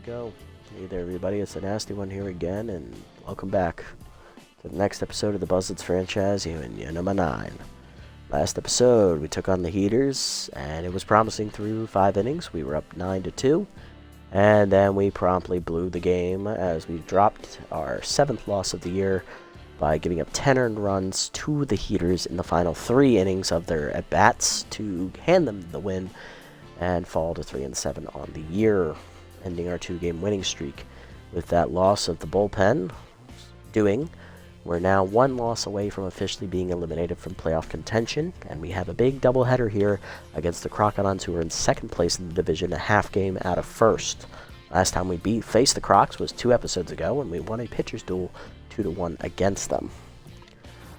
go. Hey there, everybody. It's the Nasty One here again, and welcome back to the next episode of the Buzzards franchise here in year number 9. Last episode, we took on the Heaters, and it was promising through 5 innings. We were up 9-2, and then we promptly blew the game as we dropped our 7th loss of the year by giving up 10 earned runs to the Heaters in the final 3 innings of their at-bats to hand them the win and fall to 3-7 on the year, ending our 2-game winning streak. With that loss of the bullpen we're now 1 loss away from officially being eliminated from playoff contention, and we have a big doubleheader here against the Crocodons, who are in 2nd place in the division, a half game out of 1st. Last time we faced the Crocs was 2 episodes ago, and we won a pitcher's duel 2-1 against them.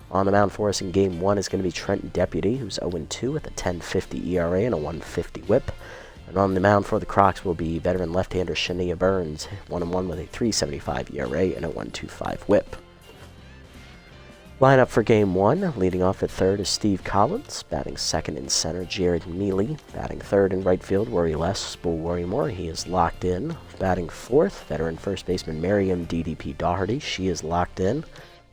On the mound for us in Game 1 is going to be Trent Deputy, who's 0-2 with a 10.50 ERA and a 1.50 whip. And on the mound for the Crocs will be veteran left-hander Shania Burns, 1-1 with a 3.75 ERA and a 1.25 whip. Lineup for Game 1, leading off at 3rd is Steve Collins, batting 2nd in center Jared Mealy, batting 3rd in right field Worry Less, Bull Worrymore, he is locked in. Batting 4th, veteran first baseman Miriam DDP Doherty, she is locked in.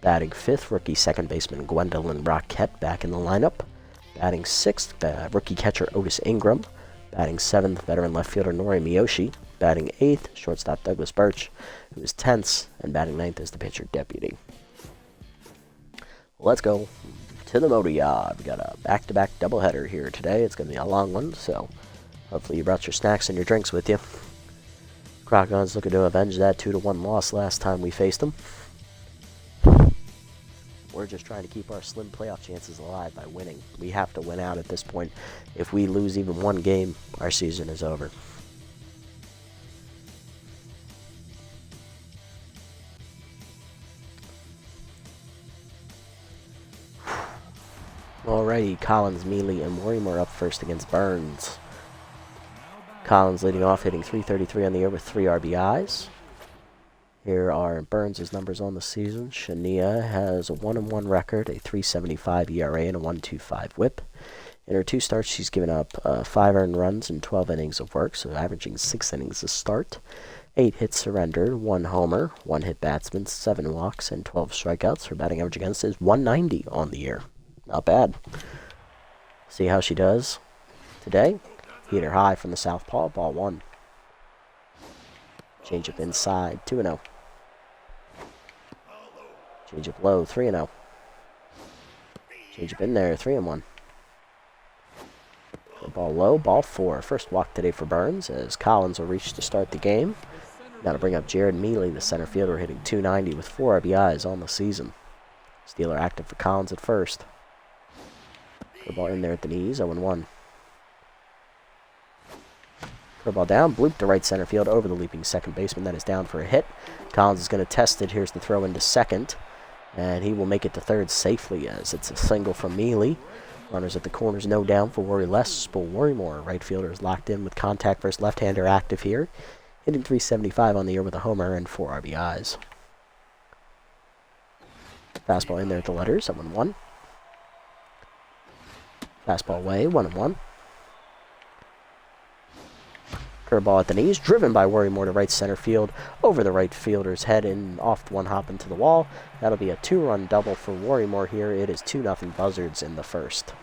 Batting 5th, rookie second baseman Gwendolyn Rockett back in the lineup. Batting 6th, rookie catcher Otis Ingram. Batting 7th, veteran left fielder Nori Miyoshi. Batting 8th, shortstop Douglas Birch, who is tense. And batting 9th is the pitcher Deputy. Let's go to the motor yard. We got a back-to-back doubleheader here today. It's going to be a long one, so hopefully you brought your snacks and your drinks with you. Crocodons looking to avenge that 2-1 loss last time we faced them. We're just trying to keep our slim playoff chances alive by winning. We have to win out at this point. If we lose even one game, our season is over. Alrighty, Collins, Mealy, and Worrymore up first against Burns. Collins leading off, hitting .333 on the year with 3 RBIs. Here are Burns' numbers on the season. Shania has a 1-1 record, a 3.75 ERA, and a 1.25 whip. In her 2 starts, she's given up 5 earned runs in 12 innings of work, so averaging 6 innings a start. 8 hits surrendered, 1 homer, 1 hit batsman, 7 walks, and 12 strikeouts. Her batting average against is .190 on the year. Not bad. See how she does today. Hit her high from the southpaw, ball 1. Change up inside, 2-0. Change up low, 3-0. Change up in there, 3-1. Ball low, ball 4. First walk today for Burns as Collins will reach to start the game. Now to bring up Jared Mealy, the center fielder, hitting .290 with 4 RBIs on the season. Steeler active for Collins at first. Ball in there at the knees, 0-1. Curveball down, bloop to right center field over the leaping second baseman. That is down for a hit. Collins is going to test it. Here's the throw into second. And he will make it to third safely as it's a single from Mealy. Runners at the corners, no down for Worry Less. Bull Worrymore, right fielder, is locked in with contact versus left-hander active here. Hitting .375 on the year with a homer and 4 RBIs. Fastball in there at the letters, 0-1. Fastball away, 1-1. Curveball at the knees, driven by Worrymore to right center field, over the right fielder's head and off one hop into the wall. That'll be a 2-run double for Worrymore here. It is 2-0 Buzzards in the first.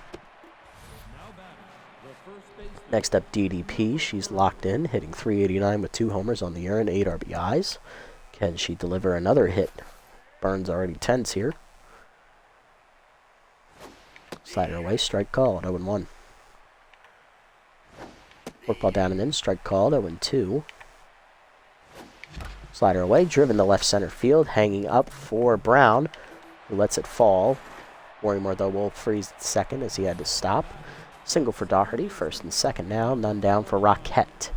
Next up, DDP. She's locked in, hitting .389 with 2 homers on the year and 8 RBIs. Can she deliver another hit? Burns already tense here. Slider away, strike called, 0-1. Work ball down and in, strike called, 0-2. Slider away, driven to left center field, hanging up for Brown, who lets it fall. Worrymore, though, will freeze at second as he had to stop. Single for Doherty, first and second now, none down for Rockett.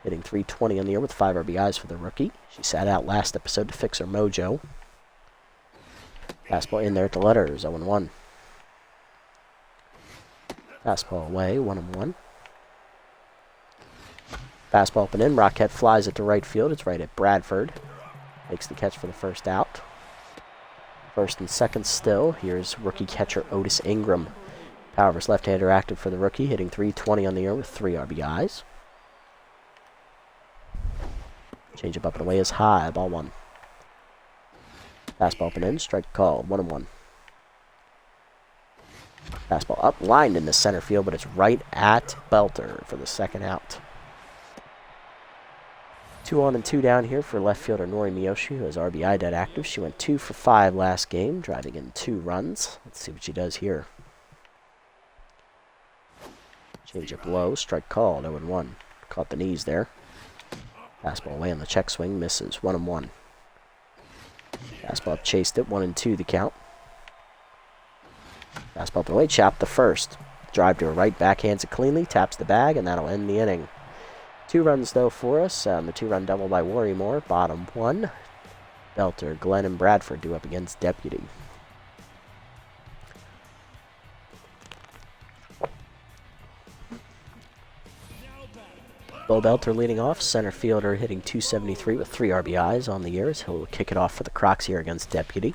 Hitting .320 on the year with 5 RBIs for the rookie. She sat out last episode to fix her mojo. Fastball in there at the letters, 0-1. Fastball away, 1-1. Fastball up and in. Rockett flies it to right field. It's right at Bradford. Makes the catch for the first out. First and second still. Here's rookie catcher Otis Ingram. Power versus left-hander active for the rookie, hitting .320 on the year with 3 RBIs. Change up and away is high. Ball 1. Fastball up and in. Strike called. 1-1. Fastball up. Lined into center field, but it's right at Belter for the second out. 2 on and 2 down here for left fielder Nori Miyoshi, who has RBI dead active. She went 2 for 5 last game, driving in 2 runs. Let's see what she does here. Change up low, strike called, 0-1. Caught the knees there. Fastball away on the check swing, misses, 1-1. Fastball up, chased it, 1-2 the count. Fastball up and away, chopped the first. Drive to her right, backhands it cleanly, taps the bag, and that'll end the inning. 2 runs, though, for us. The 2-run double by Worrymore, bottom 1. Belter, Glenn, and Bradford due up against Deputy. Bo Belter leading off, center fielder hitting .273 with 3 RBIs on the year as he'll kick it off for the Crocs here against Deputy.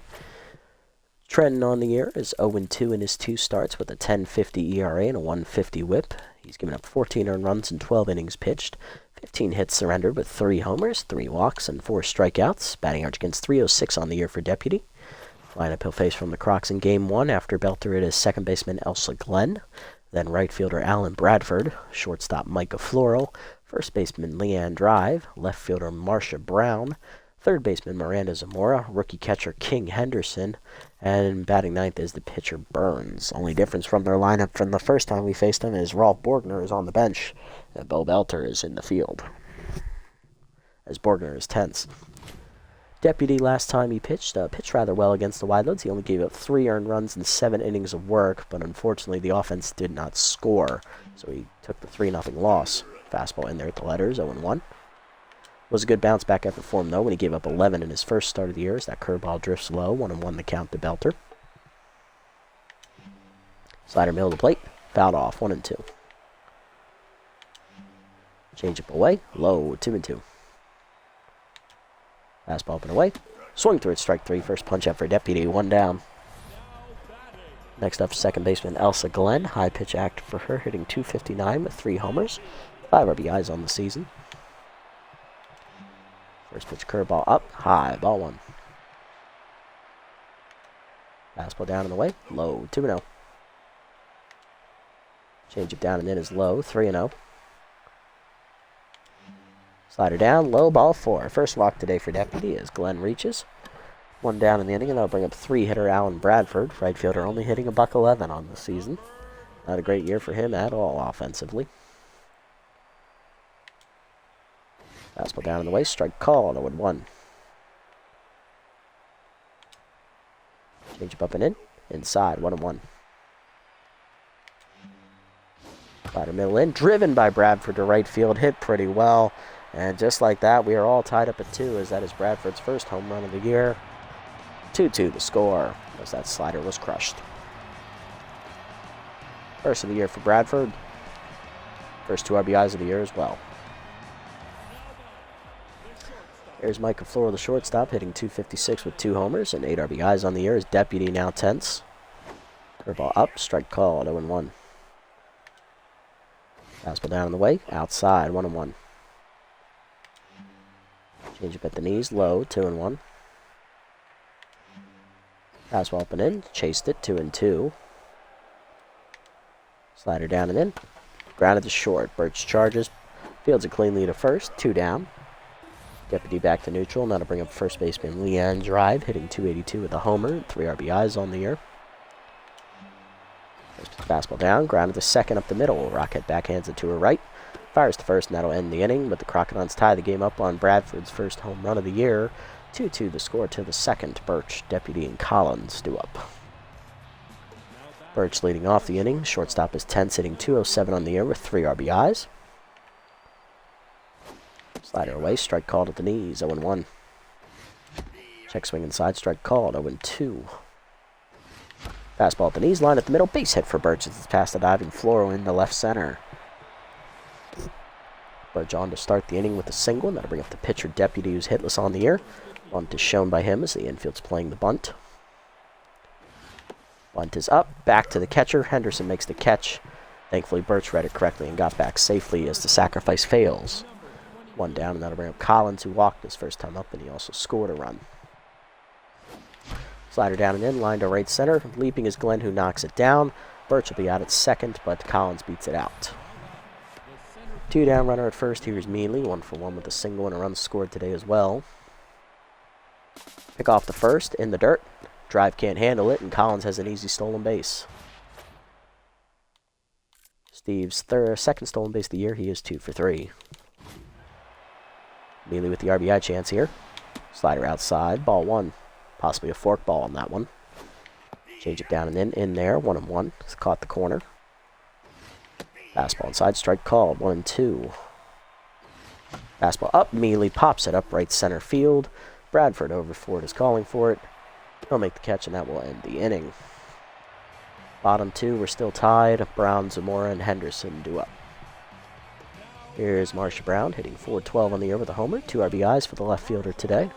Trenton on the year is 0-2 in his 2 starts with a 10.50 ERA and a 1.50 whip. He's given up 14 earned runs in 12 innings pitched, 15 hits surrendered with 3 homers, 3 walks, and 4 strikeouts. Batting average against .306 on the year for Deputy. Lineup he'll face from the Crocs in Game 1 after Belter hit his second baseman Elsa Glenn, then right fielder Alan Bradford, shortstop Micah Floral, first baseman Leanne Drive, left fielder Marcia Brown, third baseman Miranda Zamora, rookie catcher King Henderson, and batting ninth is the pitcher Burns. Only difference from their lineup from the first time we faced them is Rolf Borgner is on the bench, and Bo Belter is in the field, as Borgner is tense. Deputy, last time he pitched rather well against the Wildlands. He only gave up 3 earned runs in 7 innings of work, but unfortunately the offense did not score, so he took the 3-0 loss. Fastball in there at the letters, 0-1. Was a good bounce back effort for him, though, when he gave up 11 in his first start of the year as that curveball drifts low, 1-1 the count to Belter. Slider middle of the plate, fouled off, 1-2. Change up away, low, 2-2. Fastball up and away. Swing through it, strike 3. First punch out for Deputy, 1 down. Next up, second baseman Elsa Glenn. High pitch act for her, hitting .259 with 3 homers. 5 RBIs on the season. First pitch curveball up, high, ball 1. Fastball down and away, low, 2-0. Change it down and in is low, 3-0. Slider down, low, ball 4. First walk today for Deputy as Glenn reaches. 1 down in the inning, and that'll bring up 3-hitter Alan Bradford. Right fielder only hitting $111 on the season. Not a great year for him at all offensively. Fastball down in the way, strike called, 0-1. Change up and in, inside, 1-1. Slider middle in, driven by Bradford to right field, hit pretty well. And just like that, we are all tied up at 2, as that is Bradford's first home run of the year. 2-2 the score, as that slider was crushed. First of the year for Bradford. First 2 RBIs of the year as well. Here's Micah Floral, the shortstop, hitting .256 with 2 homers and 8 RBIs on the year. As Deputy now tense. Curveball up, strike called, 0-1. Fastball down on the way, outside, 1-1. Change up at the knees, low, 2-1. Fastball up and in, chased it, 2-2. Slider down and in, grounded to short. Birch charges, fields it cleanly to first, 2 down. Deputy back to neutral, now to bring up first baseman Leanne Drive, hitting .282 with a homer and 3 RBIs on the year. Fastball down, grounded to second up the middle. Rocket backhands it to her right. Fires to first, and that'll end the inning, but the Crocodiles tie the game up on Bradford's first home run of the year. 2-2 the score to the second. Birch, Deputy, and Collins due up. Birch leading off the inning. Shortstop is tense, hitting .207 on the year with 3 RBIs. Slider away, strike called at the knees, 0-1. Check swing inside, strike called, 0-2. Fastball at the knees, line at the middle, base hit for Birch as it's past the diving Floral into left center. Birch on to start the inning with a single, and that'll bring up the pitcher Deputy, who's hitless on the year. Bunt is shown by him as the infield's playing the bunt. Bunt is up, back to the catcher. Henderson makes the catch. Thankfully, Birch read it correctly and got back safely as the sacrifice fails. One down, and that'll bring up Collins, who walked his first time up, and he also scored a run. Slider down and in, line to right center. Leaping is Glenn, who knocks it down. Birch will be out at second, but Collins beats it out. 2 down, runner at first. Here's Mealy, 1 for 1 with a single and a run scored today as well. Pick off the first, in the dirt. Drive can't handle it, and Collins has an easy stolen base. Steve's second stolen base of the year. He is 2 for 3. Mealy with the RBI chance here. Slider outside, ball 1. Possibly a fork ball on that one. Change it down and in there, 1-1. He's caught the corner. Fastball inside, strike called, 1-2. Fastball up, Mealy pops it up right center field. Bradford over Ford is calling for it. He'll make the catch, and that will end the inning. Bottom 2, we're still tied. Brown, Zamora, and Henderson do up. Here's Marsha Brown hitting .412 on the year with a homer. 2 RBIs for the left fielder today.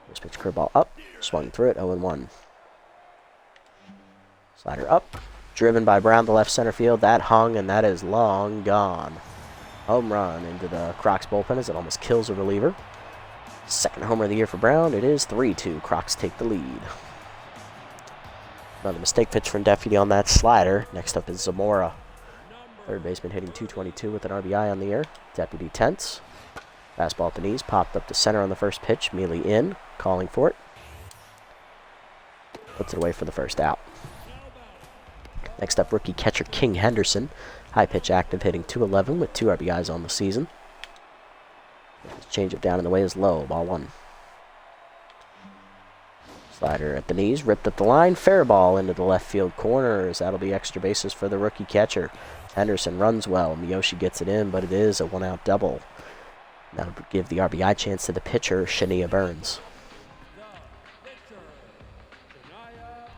First pitch curveball up, swung through it, 0-1. Slider up, driven by Brown to left center field. That hung, and that is long gone. Home run into the Crocs bullpen as it almost kills a reliever. Second homer of the year for Brown. It is 3-2. Crocs take the lead. Another mistake pitch from Deputy on that slider. Next up is Zamora. Third baseman hitting .222 with an RBI on the year. Deputy tense. Fastball at the knees, popped up to center on the first pitch. Mealy in, calling for it. Puts it away for the first out. Next up, rookie catcher King Henderson. High pitch active, hitting .211 with 2 RBIs on the season. Change it down in the way is low, ball 1. Slider at the knees, ripped up the line. Fair ball into the left field corners. That'll be extra bases for the rookie catcher. Henderson runs well. Miyoshi gets it in, but it is a 1-out double. That'll give the RBI chance to the pitcher, Shania Burns.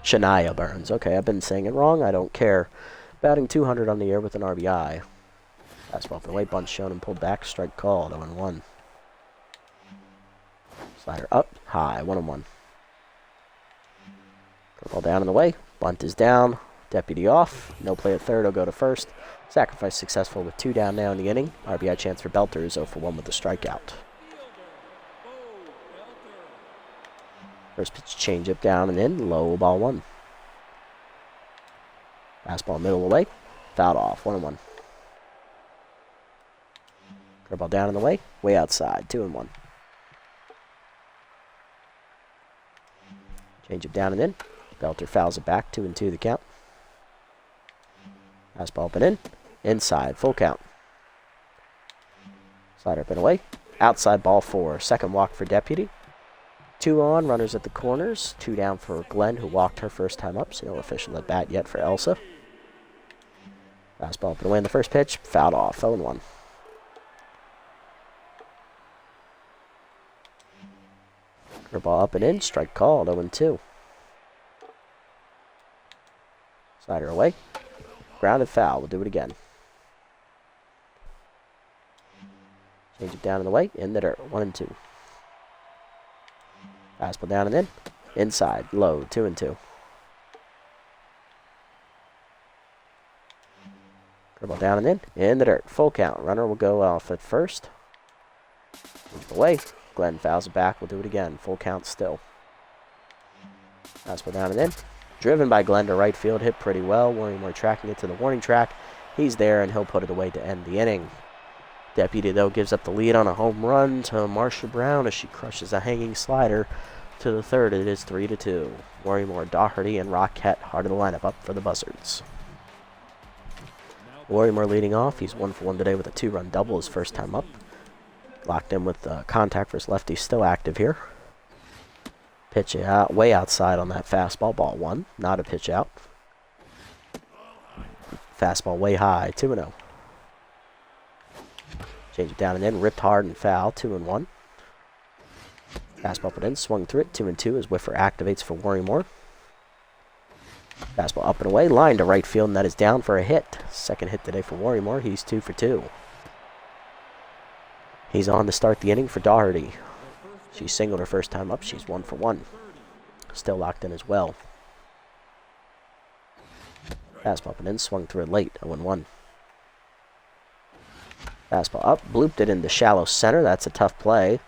Shania Burns. Okay, I've been saying it wrong. I don't care. Batting .200 on the year with an RBI. Fastball for the way, bunt shown and pulled back. Strike called, 0-1. Slider up, high, 1-1. Ball down in the way. Bunt is down. Deputy off. No play at third. He'll go to first. Sacrifice successful with 2 down now in the inning. RBI chance for Belter is 0 for 1 with a strikeout. First pitch change up down and in. Low, ball 1. Fastball middle of the way. Fouled off. 1-1. Curveball down in the way. Way outside. 2-1. Change it down and in. Belter fouls it back. 2-2 the count. Fastball up and in. Inside. Full count. Slider up and away. Outside, ball 4. Second walk for Deputy. 2 on. Runners at the corners. 2 down for Glenn, who walked her first time up. So no official at bat yet for Elsa. Fastball up and away in the first pitch. Fouled off. 0-1. Curveball up and in. Strike called. 0-2. Slider away. Grounded foul. We'll do it again. Change it down in the way. In the dirt. 1-2. Fastball down and in. Inside. Low. 2-2. Curveball down and in. In the dirt. Full count. Runner will go off at first. Move away. Glenn fouls it back. We'll do it again. Full count still. Fastball down and in. Driven by Glenn to right field. Hit pretty well. Worrymore tracking it to the warning track. He's there, and he'll put it away to end the inning. Deputy, though, gives up the lead on a home run to Marsha Brown as she crushes a hanging slider to the third. It is 3-2. Worrymore, Doherty, and Rockett heart of the lineup up for the Buzzards. Worrymore leading off. He's 1 for 1 today with a 2-run double his first time up. Locked in with contact for his lefty. Still active here. Pitch out, way outside on that fastball. Ball 1. Not a pitch out. Fastball way high. 2-0. Change it down and in. Ripped hard and foul. 2-1. Fastball put in. Swung through it. 2-2 as Whiffer activates for Worrymore. Fastball up and away. Line to right field, and that is down for a hit. Second hit today for Worrymore. He's 2 for 2. He's on to start the inning for Doherty. She singled her first time up. She's 1 for 1. Still locked in as well. Fastball up and in. Swung through it late. 0-1. Fastball up, blooped it into shallow center. That's a tough play.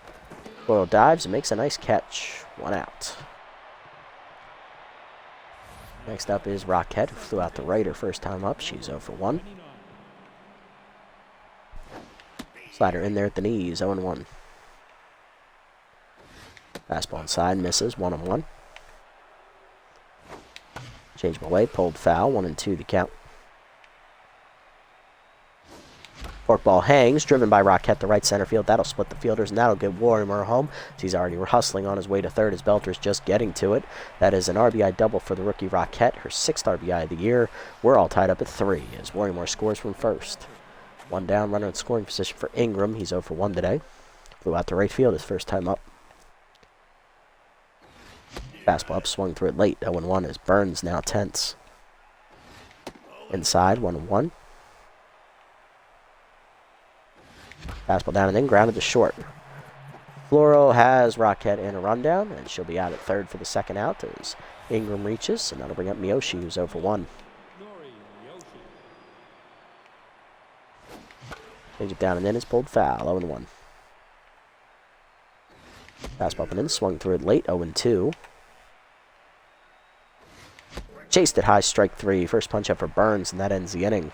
Floro dives and makes a nice catch. 1 out. Next up is Rockette, who flew out to right her first time up. She's 0 for 1. Slider in there at the knees, 0-1. Fastball inside, misses, 1-1. Change him away, pulled foul, 1-2 the count. Forkball hangs, driven by Rockette to right center field. That'll split the fielders, and that'll get Warrimer home. So he's already hustling on his way to third as Belter's just getting to it. That is an RBI double for the rookie Rockette, her 6th RBI of the year. We're all tied up at 3 as Warrimer scores from first. 1 down, runner in scoring position for Ingram. He's 0 for 1 today. Flew out to right field his first time up. Fastball up, swung through it late. 0-1 as Burns now tense. Inside, 1-1. Fastball down and in, grounded to short. Floro has Rockette in a rundown, and she'll be out at third for the second out as Ingram reaches, and that'll bring up Miyoshi, who's 0 for 1. Change it down and in, is pulled foul, 0-1. Fastball up and in, swung through it late, 0-2. Chased it high, strike 3. First punch up for Burns, and that ends the inning.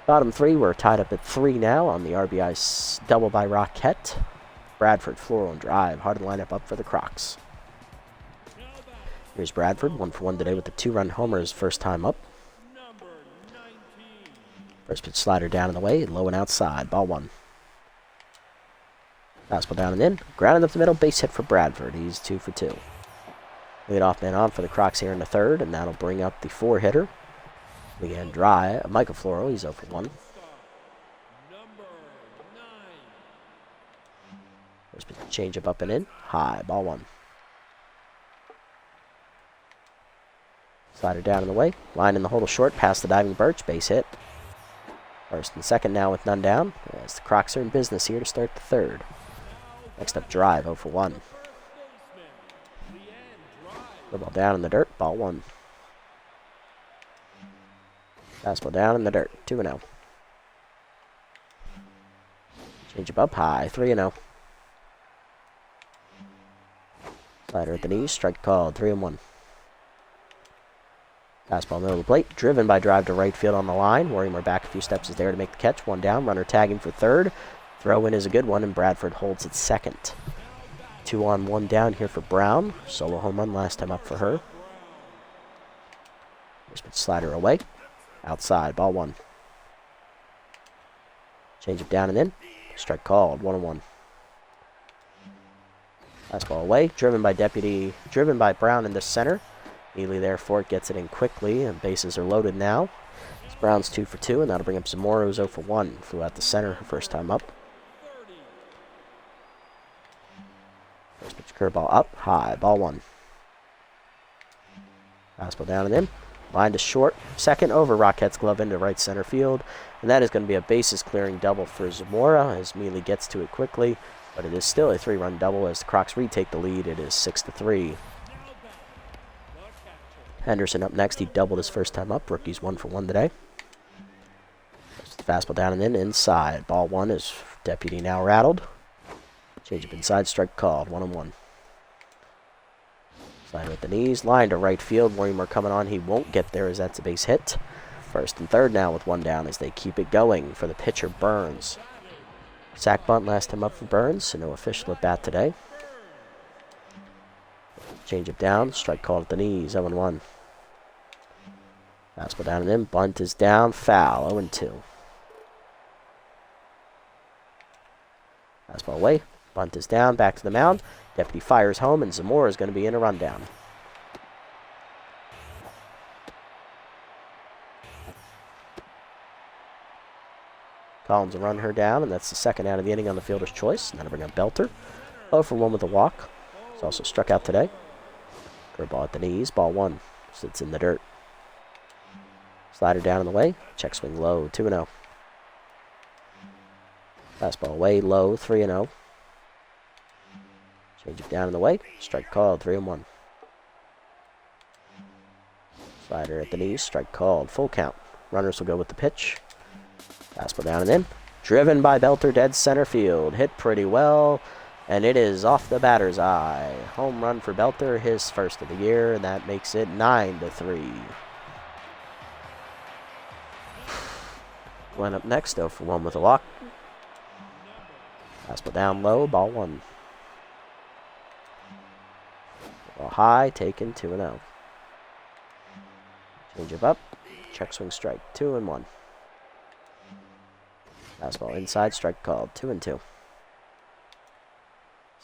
Bottom 3, we're tied up at 3 now on the RBI double by Rockette. Bradford, Floro, and drive. Hard to line up for the Crocs. Here's Bradford, 1 for 1 today with the 2-run homer his first time up. First pitch slider down and away, low and outside, ball 1. Fastball down and in, grounded up the middle, base hit for Bradford. He's 2 for 2. Leadoff man on for the Crocs here in the third, and that'll bring up the 4-hitter. Again, dry. Michael Floro, he's 0 for 1. First pitch change up and in, high, ball 1. Slider down and away, line in the hole to short, past the diving Birch, base hit. First and second now with none down, as the Crocs are in business here to start the third. Next up, drive, 0 for 1. The ball down in the dirt, ball 1. Fastball down in the dirt, 2-0. Change up high, 3-0. Slider at the knees, strike called, 3-1. Fastball middle of the plate, driven by drive to right field on the line. Warrimer back a few steps is there to make the catch. 1 down, runner tagging for third. Throw in is a good one, and Bradford holds it second. 2 on, 1 down here for Brown. Solo home run last time up for her. First pitch slider away. Outside, ball 1. Change it down and in. Strike called, 1-1. Fastball away, driven by Brown in the center. Neely there for it, gets it in quickly, and bases are loaded now. It's Brown's 2 for 2, and that'll bring up Zamora, who's 0 for 1. Flew out the center her first time up. First pitch curveball up, high, ball 1. Fastball down and in. Line to short, second over Rockette's glove into right center field, and that is going to be a bases clearing double for Zamora as Mealy gets to it quickly, but it is still a 3-run double as the Crocs retake the lead. It is 6-3. Henderson up next. He doubled his first time up. Rookie's 1 for 1 today. Fastball down and in, inside. Ball 1 is Deputy now rattled. Change up inside, strike called, 1-1. Slider at the knees, line to right field. Warrimer coming on. He won't get there as that's a base hit. First and third now with 1 down as they keep it going for the pitcher, Burns. Sack bunt last time up for Burns, so no official at bat today. Change up down, strike called at the knees, 0-1. Fastball down and in, bunt is down, foul, 0-2. Fastball away, bunt is down, back to the mound. Deputy fires home, and Zamora is going to be in a rundown. Collins will run her down, and that's the second out of the inning on the fielder's choice. And that'll bring up Belter. 0 for 1 with a walk. He's also struck out today. Curveball at the knees, ball 1. Sits in the dirt. Slider down in the way. Check swing low, 2-0. Fastball away, low, 3-0. Change it down in the way. Strike called, 3-1. Slider at the knees, strike called, full count. Runners will go with the pitch. Fastball down and in. Driven by Belter, dead center field. Hit pretty well, and it is off the batter's eye. Home run for Belter, his first of the year, and that makes it 9-3. Went up next, 0 for 1 with a walk. Fastball down low, ball 1. Ball high, taken 2-0. Change up, check swing strike, 2-1. Fastball inside, strike called, 2-2.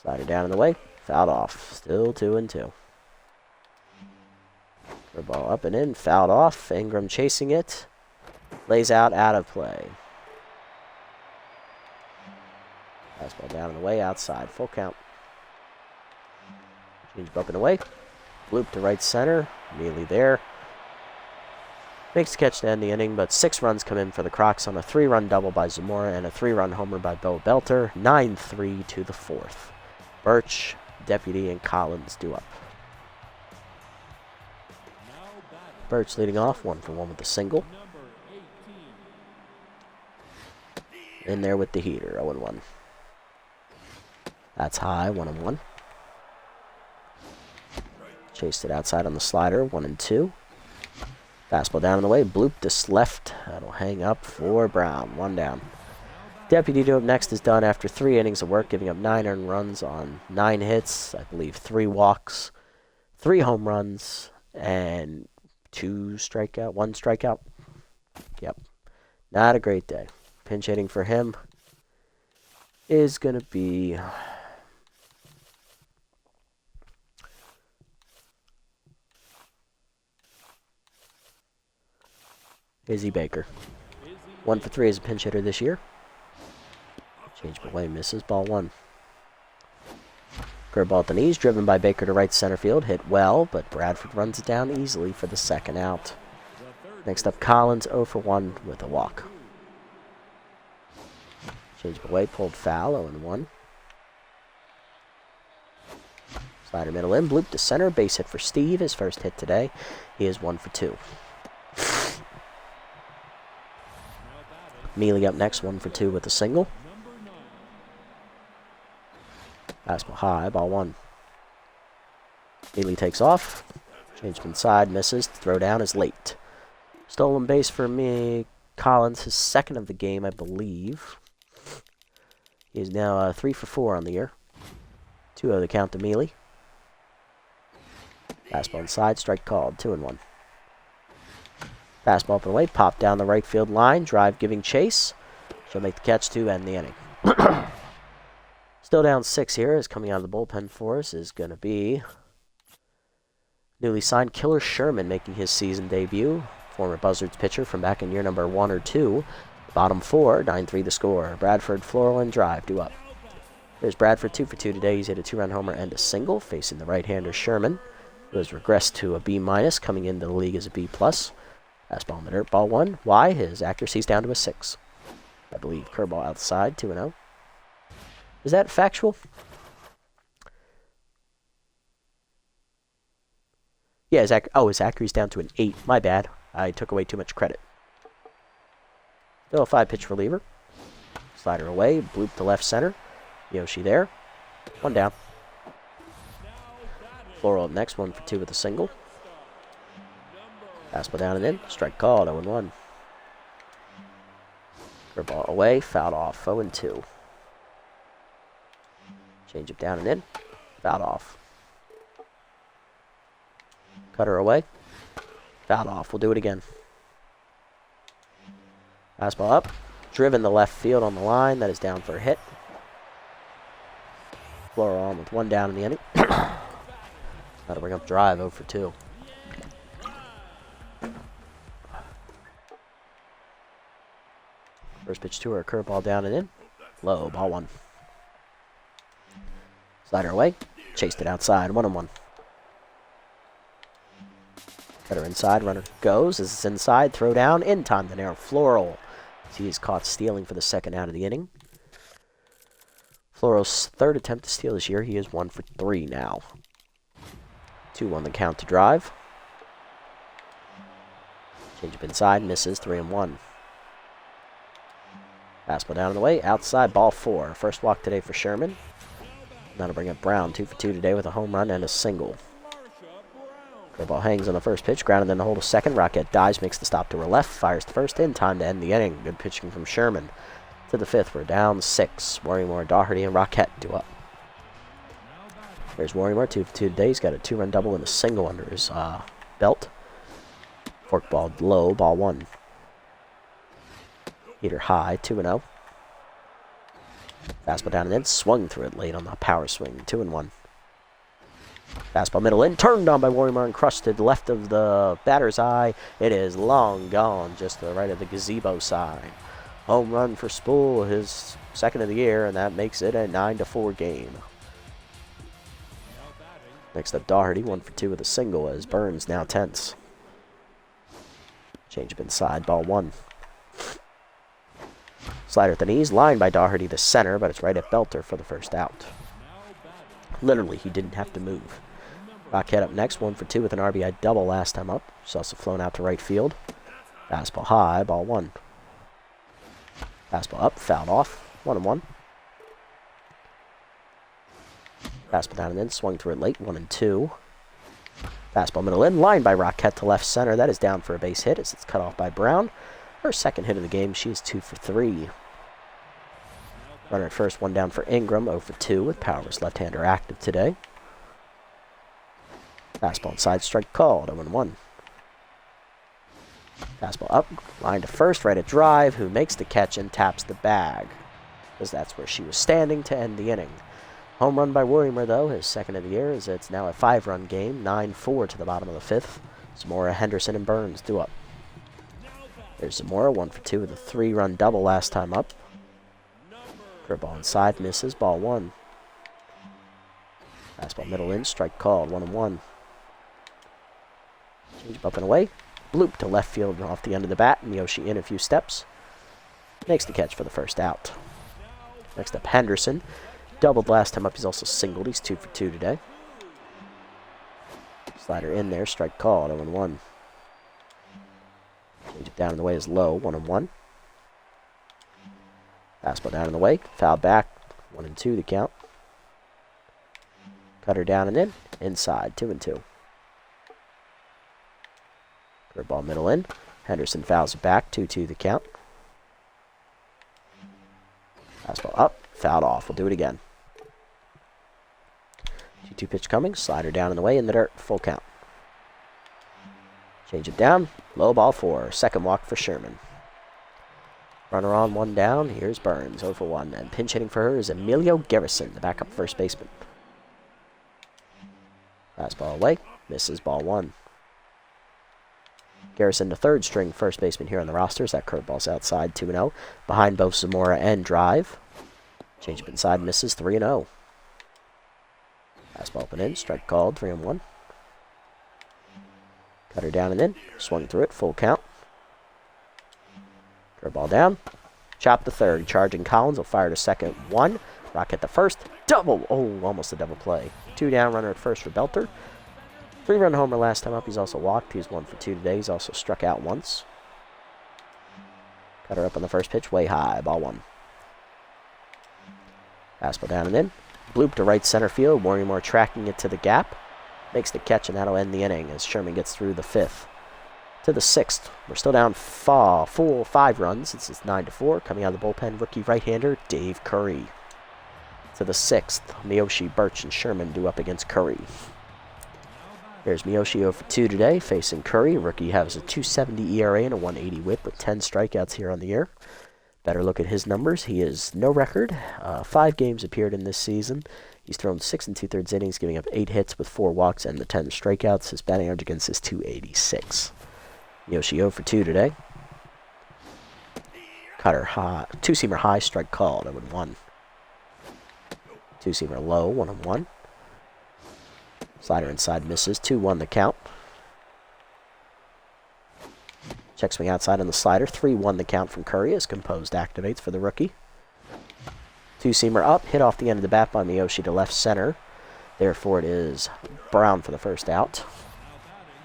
Slider down in the way, fouled off, still 2-2. Ball up and in, fouled off. Ingram chasing it, lays out of play. Fastball down in the way, outside, full count. Change up and away, loop to right center, immediately there. Makes the catch to end the inning, but 6 runs come in for the Crocs on a 3-run double by Zamora and a 3-run homer by Bo Belter. 9-3 to the 4th. Birch, Deputy, and Collins due up. Birch leading off, 1 for 1 with a single. In there with the heater, 0-1. That's high, 1-1. Chased it outside on the slider, 1-2. Fastball down in the way, bloop to left. That'll hang up for Brown, 1 down. Deputy due up next is done after 3 innings of work, giving up 9 earned runs on 9 hits, I believe 3 walks, 3 home runs, and 1 strikeout. Yep. Not a great day. Pinch hitting for him is going to be Izzy Baker. 1 for 3 as a pinch hitter this year. Change away, misses, ball 1. Curveball at the knees, driven by Baker to right center field. Hit well, but Bradford runs it down easily for the second out. Next up, Collins, 0 for 1 with a walk. Change away, pulled foul, 0-1. Slider middle in, bloop to center, base hit for Steve, his first hit today. He is 1 for 2. Mealy up next, 1 for 2 with a single. Fastball high, ball 1. Mealy takes off. Change inside, misses. Throw down is late. Stolen base for me. Collins, his second of the game, I believe. He is now 3 for 4 on the year. 2-0 the count to Mealy. Fastball inside, strike called, 2-1. Fastball up and away, pop down the right field line, drive giving chase. She'll make the catch to end the inning. Still down 6 here, as coming out of the bullpen for us is going to be newly signed Killer Sherman making his season debut. Former Buzzards pitcher from back in year number 1 or 2. Bottom 4, 9-3 the score. Bradford, floral, and drive due up. There's Bradford, 2 for 2 today. He's hit a 2-run homer and a single, facing the right-hander Sherman, who has regressed to a B-, coming into the league as a B+. Fastball in the dirt, ball 1. Why? His accuracy's down to a 6. I believe curveball outside, 2-0. Is that factual? Yeah, his accuracy's down to an 8. My bad. I took away too much credit. Still a 5-pitch reliever. Slider away, bloop to left center. Yoshi there. 1 down. Floral up next, 1 for 2 with a single. Fastball down and in. Strike called, 0-1. Curveball away, fouled off, 0-2. Change up down and in. Fouled off. Cutter away. Fouled off. We'll do it again. Fastball up. Driven the left field on the line. That is down for a hit. Floral on with 1 down in the inning. That'll bring up drive, 0 for 2. First pitch to her, curveball down and in. Low, ball 1. Slider away. Chased it outside, 1-1. Cutter inside, runner goes. As it's inside, throw down, in time to narrow. Floral. He is caught stealing for the second out of the inning. Floral's 3rd attempt to steal this year. He is 1 for 3 now. 2-1 the count to drive. Change up inside, misses, 3-1. Fastball down and away, outside, ball 4. First walk today for Sherman. That'll bring up Brown, 2 for 2 today with a home run and a single. Curveball hangs on the first pitch, grounded in the hole to second. Rocket dives, makes the stop to her left, fires to first in time to end the inning. Good pitching from Sherman. To the 5th, we're down 6. Worrymore, Dougherty, and Rocket due up. There's Worrymore, 2 for 2 today. He's got a 2-run double and a single under his belt. Forkball low, ball 1. Heater high, 2-0. Fastball down and in, swung through it late on the power swing, 2-1. Fastball middle in, turned on by Worrymore and crushed to the left of the batter's eye. It is long gone, just to the right of the gazebo side. Home run for Spool, his 2nd of the year, and that makes it a 9-4 game. Next up, Dougherty, 1 for 2 with a single as Burns now tense. Change up inside, ball 1. Slider at the knees, lined by Dougherty to center, but it's right at Belter for the first out. Literally, he didn't have to move. Rockhead up next, 1 for 2 with an RBI double last time up. He's also flown out to right field. Fastball high, ball 1. Fastball up, fouled off, 1-1. Fastball down and in, swung through it late, 1-2. Fastball middle in, lined by Rockhead to left center. That is down for a base hit as it's cut off by Brown. Her 2nd hit of the game, she is 2 for 3. Runner at first, 1 down for Ingram, 0 for 2 with Powers left-hander active today. Fastball inside, strike called, 0-1. Fastball up, line to first, right at Drive, who makes the catch and taps the bag, because that's where she was standing to end the inning. Home run by Worrymore, though, his 2nd of the year, as it's now a 5-run game, 9-4 to the bottom of the 5th. Zamora, Henderson, and Burns due up. There's Zamora, 1 for 2 with a 3-run double last time up. Curveball inside, misses, ball 1. Fastball middle in, strike called, 1-1. Change up and away. Bloop to left field off the end of the bat. Miyoshi in a few steps. Makes the catch for the first out. Next up, Henderson. Doubled last time up. He's also singled. He's 2 for 2 today. Slider in there. Strike called. 0-1. Change it down in the way is low. 1-1. Fastball down in the way. Foul back. 1-2 the count. Cutter down and in. Inside. 2-2. Curveball middle in. Henderson fouls it back. 2-2 the count. Fastball up. Fouled off. We'll do it again. 2-2 pitch coming. Slider down in the way in the dirt. Full count. Change it down. Low ball 4. 2nd walk for Sherman. Runner on, 1 down. Here's Burns. 0 for 1. And pinch hitting for her is Emilio Garrison, the backup first baseman. Fastball away. Misses, ball 1. Garrison, the 3rd string first baseman here on the rosters. That curveball's outside, 2-0. Behind both Zamora and Drive. Change up inside, misses, 3-0. Fastball up and in, strike called, 3-1. Cutter down and in, swung through it, full count. Curveball down. Chop the 3rd, charging Collins will fire to 2nd, 1. Rocket the 1st, double. Oh, almost a double play. 2 down, runner at first for Belter. 3-run homer last time up. He's also walked. He's 1 for 2 today. He's also struck out once. Cutter up on the first pitch, way high, ball 1. Fastball down and in. Bloop to right center field. Worrymore tracking it to the gap. Makes the catch, and that'll end the inning as Sherman gets through the 5th. To the 6th. We're still down full 5 runs. It's 9-4. Coming out of the bullpen, rookie right-hander Dave Curry. To the 6th. Miyoshi, Birch, and Sherman due up against Curry. There's Miyoshi 0 for 2 today, facing Curry. Rookie has a 2.70 ERA and a 1.80 whip with 10 strikeouts here on the year. Better look at his numbers. He is no record. 5 games appeared in this season. He's thrown 6 2/3 innings, giving up 8 hits with 4 walks and the 10 strikeouts. His batting average against is 286. Miyoshi 0 for 2 today. Cutter high, 2-seamer high, strike called, 0-1. 2-seamer low, 1-1. Slider inside misses, 2-1 the count. Check swing outside on the slider, 3-1 the count from Curry as composed activates for the rookie. 2-seamer up, hit off the end of the bat by Miyoshi to left center. Therefore it is Brown for the first out.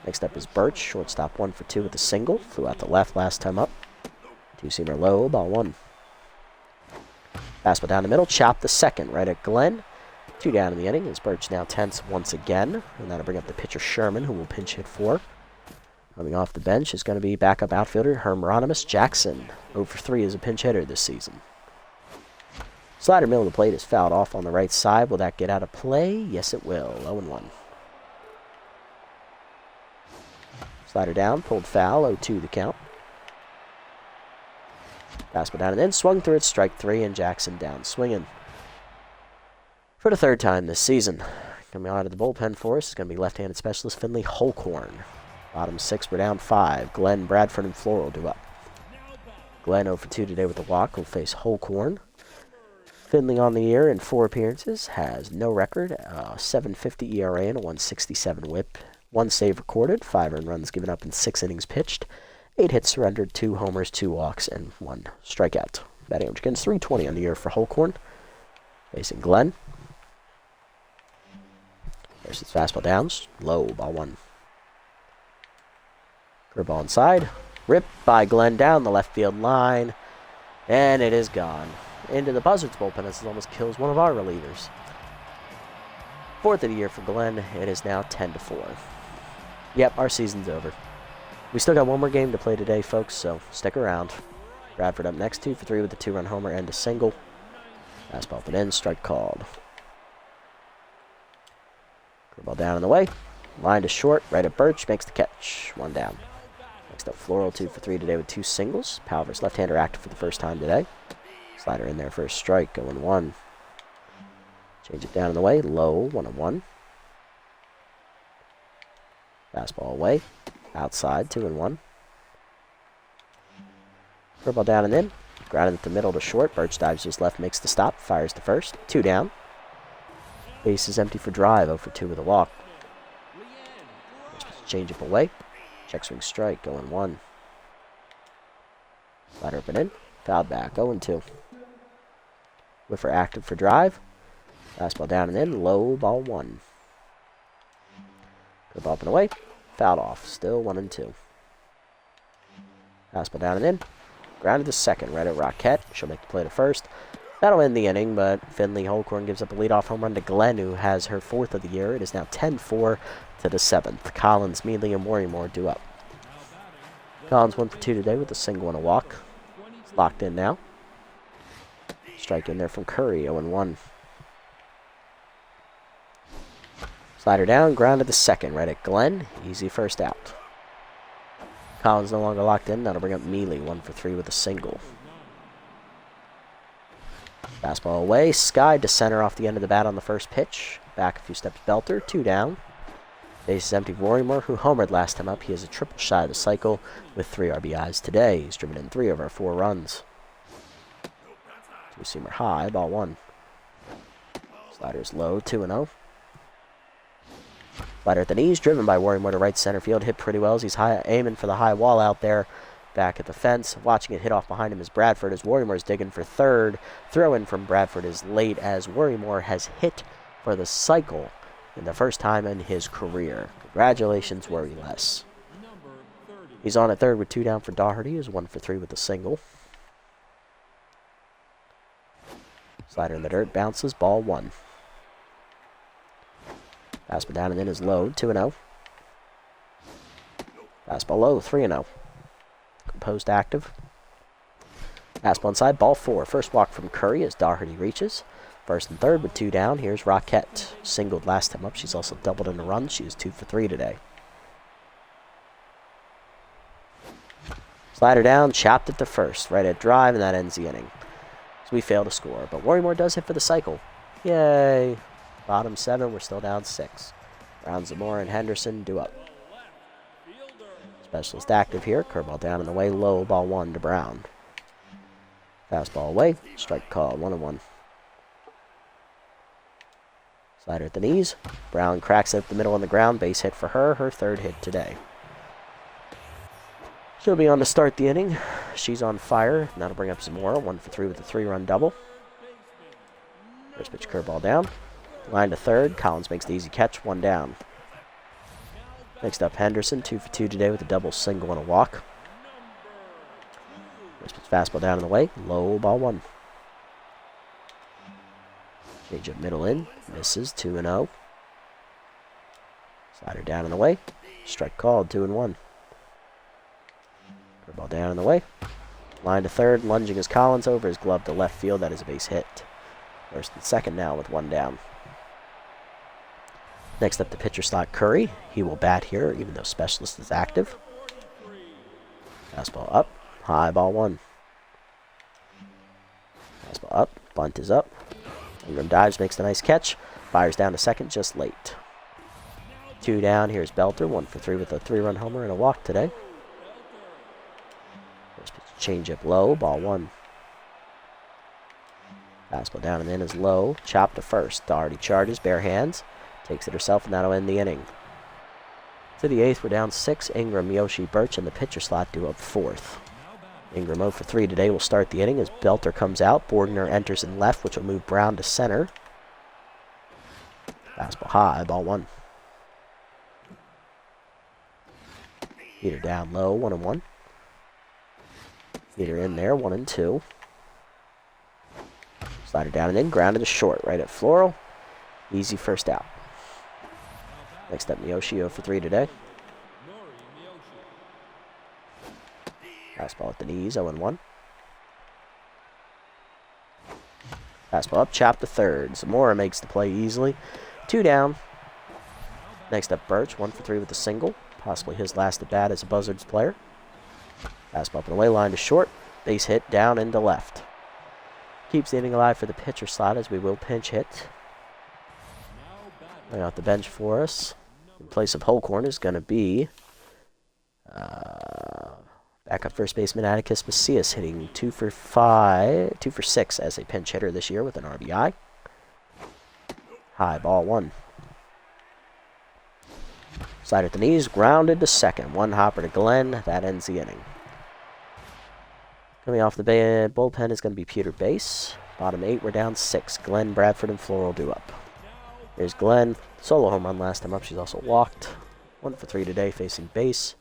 Next up is Birch, shortstop 1 for 2 with a single. Flew out the left last time up. 2-seamer low, ball 1. Fastball down the middle, chop the second, right at Glenn. 2 down in the inning, as Birch now tense once again. And that'll bring up the pitcher Sherman, who will pinch hit 4. Coming off the bench is going to be backup outfielder Hermronimus Jackson. 0 for 3 as a pinch hitter this season. Slider middle of the plate is fouled off on the right side. Will that get out of play? Yes, it will. 0-1. Slider down, pulled foul, 0-2 the count. Fastball down and in, swung through it, strike 3, and Jackson down swinging. For the 3rd time this season, coming out of the bullpen for us is going to be left-handed specialist Finley Holcorn. Bottom 6, we're down 5. Glenn, Bradford, and Floral do up. Glenn 0 for 2 today with the walk will face Holcorn. Finley on the year in 4 appearances, has no record, 7.50 ERA and a 1.67 WHIP. 1 save recorded, 5 earned runs given up in 6 innings pitched, 8 hits surrendered, 2 homers, 2 walks, and 1 strikeout. Batting average against .320 on the year for Holcorn. Facing Glenn. There's his fastball downs, low, ball 1. Curveball inside, ripped by Glenn down the left field line, and it is gone. Into the Buzzards bullpen, this almost kills one of our relievers. 4th of the year for Glenn, it is now 10-4. Yep, our season's over. We still got 1 more game to play today, folks, so stick around. Bradford up next, 2 for 3 with a 2-run homer and a single. Fastball up and in, strike called. Curveball down and away. Line to short, right at Birch, makes the catch. 1 down. Next up, Floral, 2 for 3 today with 2 singles. Palvers, left-hander, active for the first time today. Slider in there for a strike, 0-1. Change it down and away, low, 1-1. Fastball away, outside, 2-1. Curveball down and in, grounded at the middle to short. Birch dives to his left, makes the stop, fires the first, 2 down. Base is empty for drive, 0 for 2 with a walk. Change up away, check swing strike, 0-1. Slider up and in, fouled back, 0-2. Whiffer active for drive. Fastball down and in, low, ball 1. Curveball up and away, fouled off, still 1-2. Fastball down and in, grounded to second, right at Roquette. She'll make the play to first. That'll end the inning, but Finley Holcorn gives up a leadoff home run to Glenn, who has her 4th of the year. It is now 10-4 to the 7th. Collins, Meadley, and Worrymore do up. Collins 1 for 2 today with a single and a walk. It's locked in now. Strike in there from Curry, 0-1. Slider down, grounded to second, right at Glenn. Easy first out. Collins no longer locked in. That'll bring up Mealy, 1 for 3 with a single. Fastball away, skied to center off the end of the bat on the first pitch. Back a few steps, Belter, 2 down. Base is empty. Worrymore, who homered last time up. He has a triple shy of the cycle with 3 RBIs today. He's driven in 3 of our 4 runs. Two-seamer high, ball 1. Slider's low, 2-0. Slider at the knees, driven by Worrymore to right center field. Hit pretty well as he's aiming for the high wall out there. Back at the fence, watching it hit off behind him is Bradford as Worrymore's digging for third. Throw in from Bradford is late as Worrymore has hit for the cycle in the first time in his career. Congratulations, Worryless. He's on at third with 2 down for Dougherty. Is 1 for 3 with a single. Slider in the dirt, bounces, ball 1. Fastball down and in is low, 2-0. Fastball low, 3-0. Composed active. Fastball inside, ball 4. First walk from Curry as Dougherty reaches. First and third with 2 down. Here's Roquette. Singled last time up. She's also doubled in a run. She is 2 for 3 today. Slider down, chopped at the first. Right at drive, and that ends the inning. So we fail to score. But Worrymore does hit for the cycle. Yay. Bottom 7, we're still down 6. Brown, Zamora, and Henderson do up. Specialist active here. Curveball down and away, low, ball 1 to Brown. Fastball away, strike call, 1-1. Slider at the knees. Brown cracks it up the middle on the ground. Base hit for her 3rd hit today. She'll be on to start the inning. She's on fire. That'll bring up Zamora, 1 for 3 with a 3-run double. First pitch curveball down. Line to third. Collins makes the easy catch, 1 down. Next up, Henderson, 2 for 2 today with a double single and a walk. First pitch fastball down in the way. Low, ball 1. Change up middle in. Misses. 2-0. Slider down and away. Strike called. 2-1. Curveball down and away. Line to third. Lunging is Collins over his glove to left field. That is a base hit. First and second now with one down. Next up, the pitcher slot, Curry. He will bat here, even though Specialist is active. Fastball up. High ball 1. Fastball up. Bunt is up. Ingram dives, makes a nice catch. Fires down to second, just late. 2 down. Here's Belter. 1 for 3 with a 3-run homer and a walk today. First pitch, change up low. Ball 1. Fastball down and in is low. Chop to first. Doherty charges, bare hands. Takes it herself, and that'll end the inning. To the 8th, we're down 6. Ingram, Yoshi, Birch, and the pitcher slot due up 4th. Ingram 0 for 3 today will start the inning as Belter comes out. Borgner enters in left, which will move Brown to center. Fastball high, ball 1. Heater down low, 1-1. Heater in there, 1-2. Slider down and in, grounded to short, right at Floral. Easy first out. Next up, Miyoshi 0 for 3 today. Fastball at the knees, 0-1. Fastball up, chop to third. Zamora makes the play easily. 2 down. Next up, Birch, 1 for 3 with a single. Possibly his last at bat as a Buzzards player. Fastball up and away, line to short. Base hit down into left. Keeps the inning alive for the pitcher slot as we will pinch hit. Laying out the bench for us. In place of Holcorn is going to be backup first baseman Atticus Macias, hitting 2 for 6 as a pinch hitter this year with an RBI. High ball 1. Slider at the knees, grounded to second. 1 hopper to Glenn. That ends the inning. Coming off the bullpen is going to be Peter Bass. Bottom 8, we're down 6. Glenn, Bradford, and Floral due up. Here's Glenn. Solo home run last time up. She's also walked. 1 for 3 today facing Bass.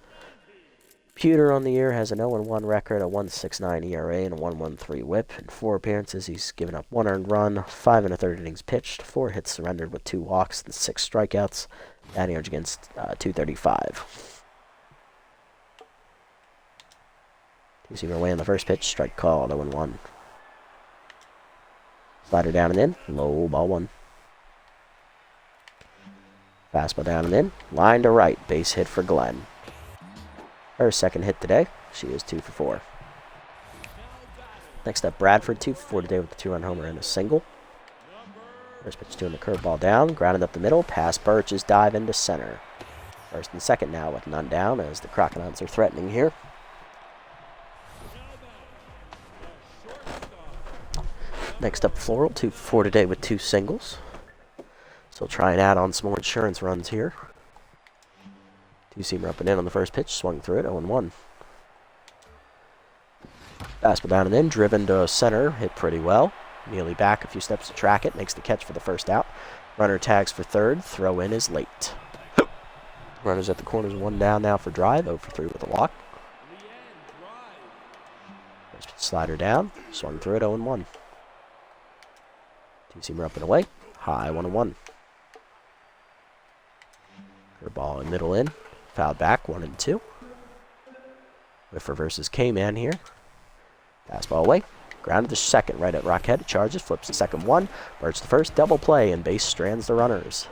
Pewter on the year has an 0-1 record, a 1.69 ERA, and a 1.13 whip. In 4 appearances, he's given up 1 earned run, 5 1/3 innings pitched, 4 hits surrendered with 2 walks and 6 strikeouts. Batting average against 235. Two-seamer away on the first pitch. Strike called, 0-1. Slider down and in. Low, ball 1. Fastball down and in. Line to right. Base hit for Glenn. Her second hit today. She is 2 for 4. Next up, Bradford, 2 for 4 today with a 2-run homer and a single. First pitch to him, the curveball down. Grounded up the middle. Past Birch's dive into center. First and second now with none down as the Crocodiles are threatening here. Next up, Floral, 2 for 4 today with 2 singles. Still trying out on some more insurance runs here. Two-seamer up and in on the first pitch. Swung through it, 0-1. Fastball down and in, driven to center, hit pretty well. Nearly back a few steps to track it, makes the catch for the first out. Runner tags for third, throw in is late. Runners at the corners, 1 down now for drive, 0 for 3 with a walk. First pitch slider down, swung through it, 0-1. Two-seamer up and away, high, 1-1. Curveball in middle in, fouled back, 1-2. Whiffer versus K-Man here. Fastball away. Grounded to second, right at Rockhead. Charges, flips the second 1. Birch the first, double play, and Base strands the runners.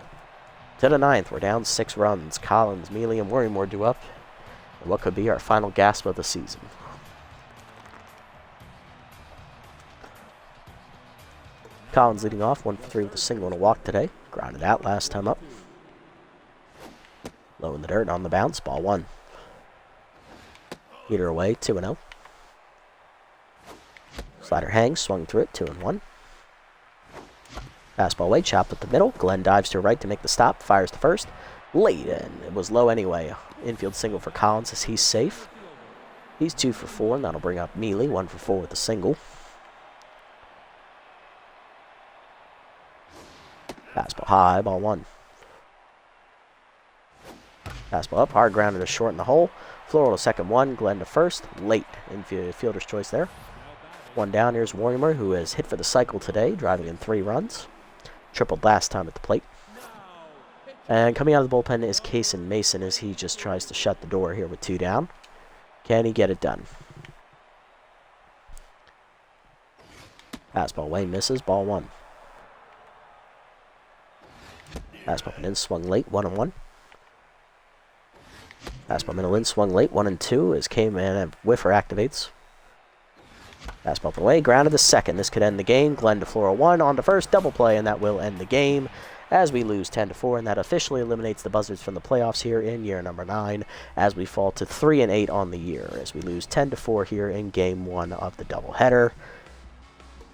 To the 9th, we're down 6 runs. Collins, Mealy, and Worrymore due up. And what could be our final gasp of the season. Collins leading off, 1 for 3 with a single and a walk today. Grounded out last time up. Low in the dirt, on the bounce, ball 1. Heater away, 2-0. Slider hangs, swung through it, 2-1. Fastball away, chopped up the middle. Glenn dives to her right to make the stop, fires to first. Late, and it was low anyway. Infield single for Collins as he's safe. He's 2 for 4, and that'll bring up Mealy, 1 for 4 with a single. Fastball high, ball 1. Fastball up, hard grounded to short in the hole. Floral to second 1, Glenn to first. Late, infielder's choice there. 1 down, here's Worrymore, who has hit for the cycle today, driving in 3 runs. tripled last time at the plate. And coming out of the bullpen is Kason Mason as he just tries to shut the door here with 2 down. Can he get it done? Fastball away, misses, ball 1. Fastball in, swung late, 1-1. Fastball middle in, swung late, 1-2 as K-Man whiffer activates. Fastball away, grounded to second. This could end the game. Glenn DeFlora 1 on to first, double play, and that will end the game as we lose 10-4, and that officially eliminates the Buzzards from the playoffs here in year number 9 as we fall to 3-8 on the year as we lose 10-4 here in game 1 of the doubleheader.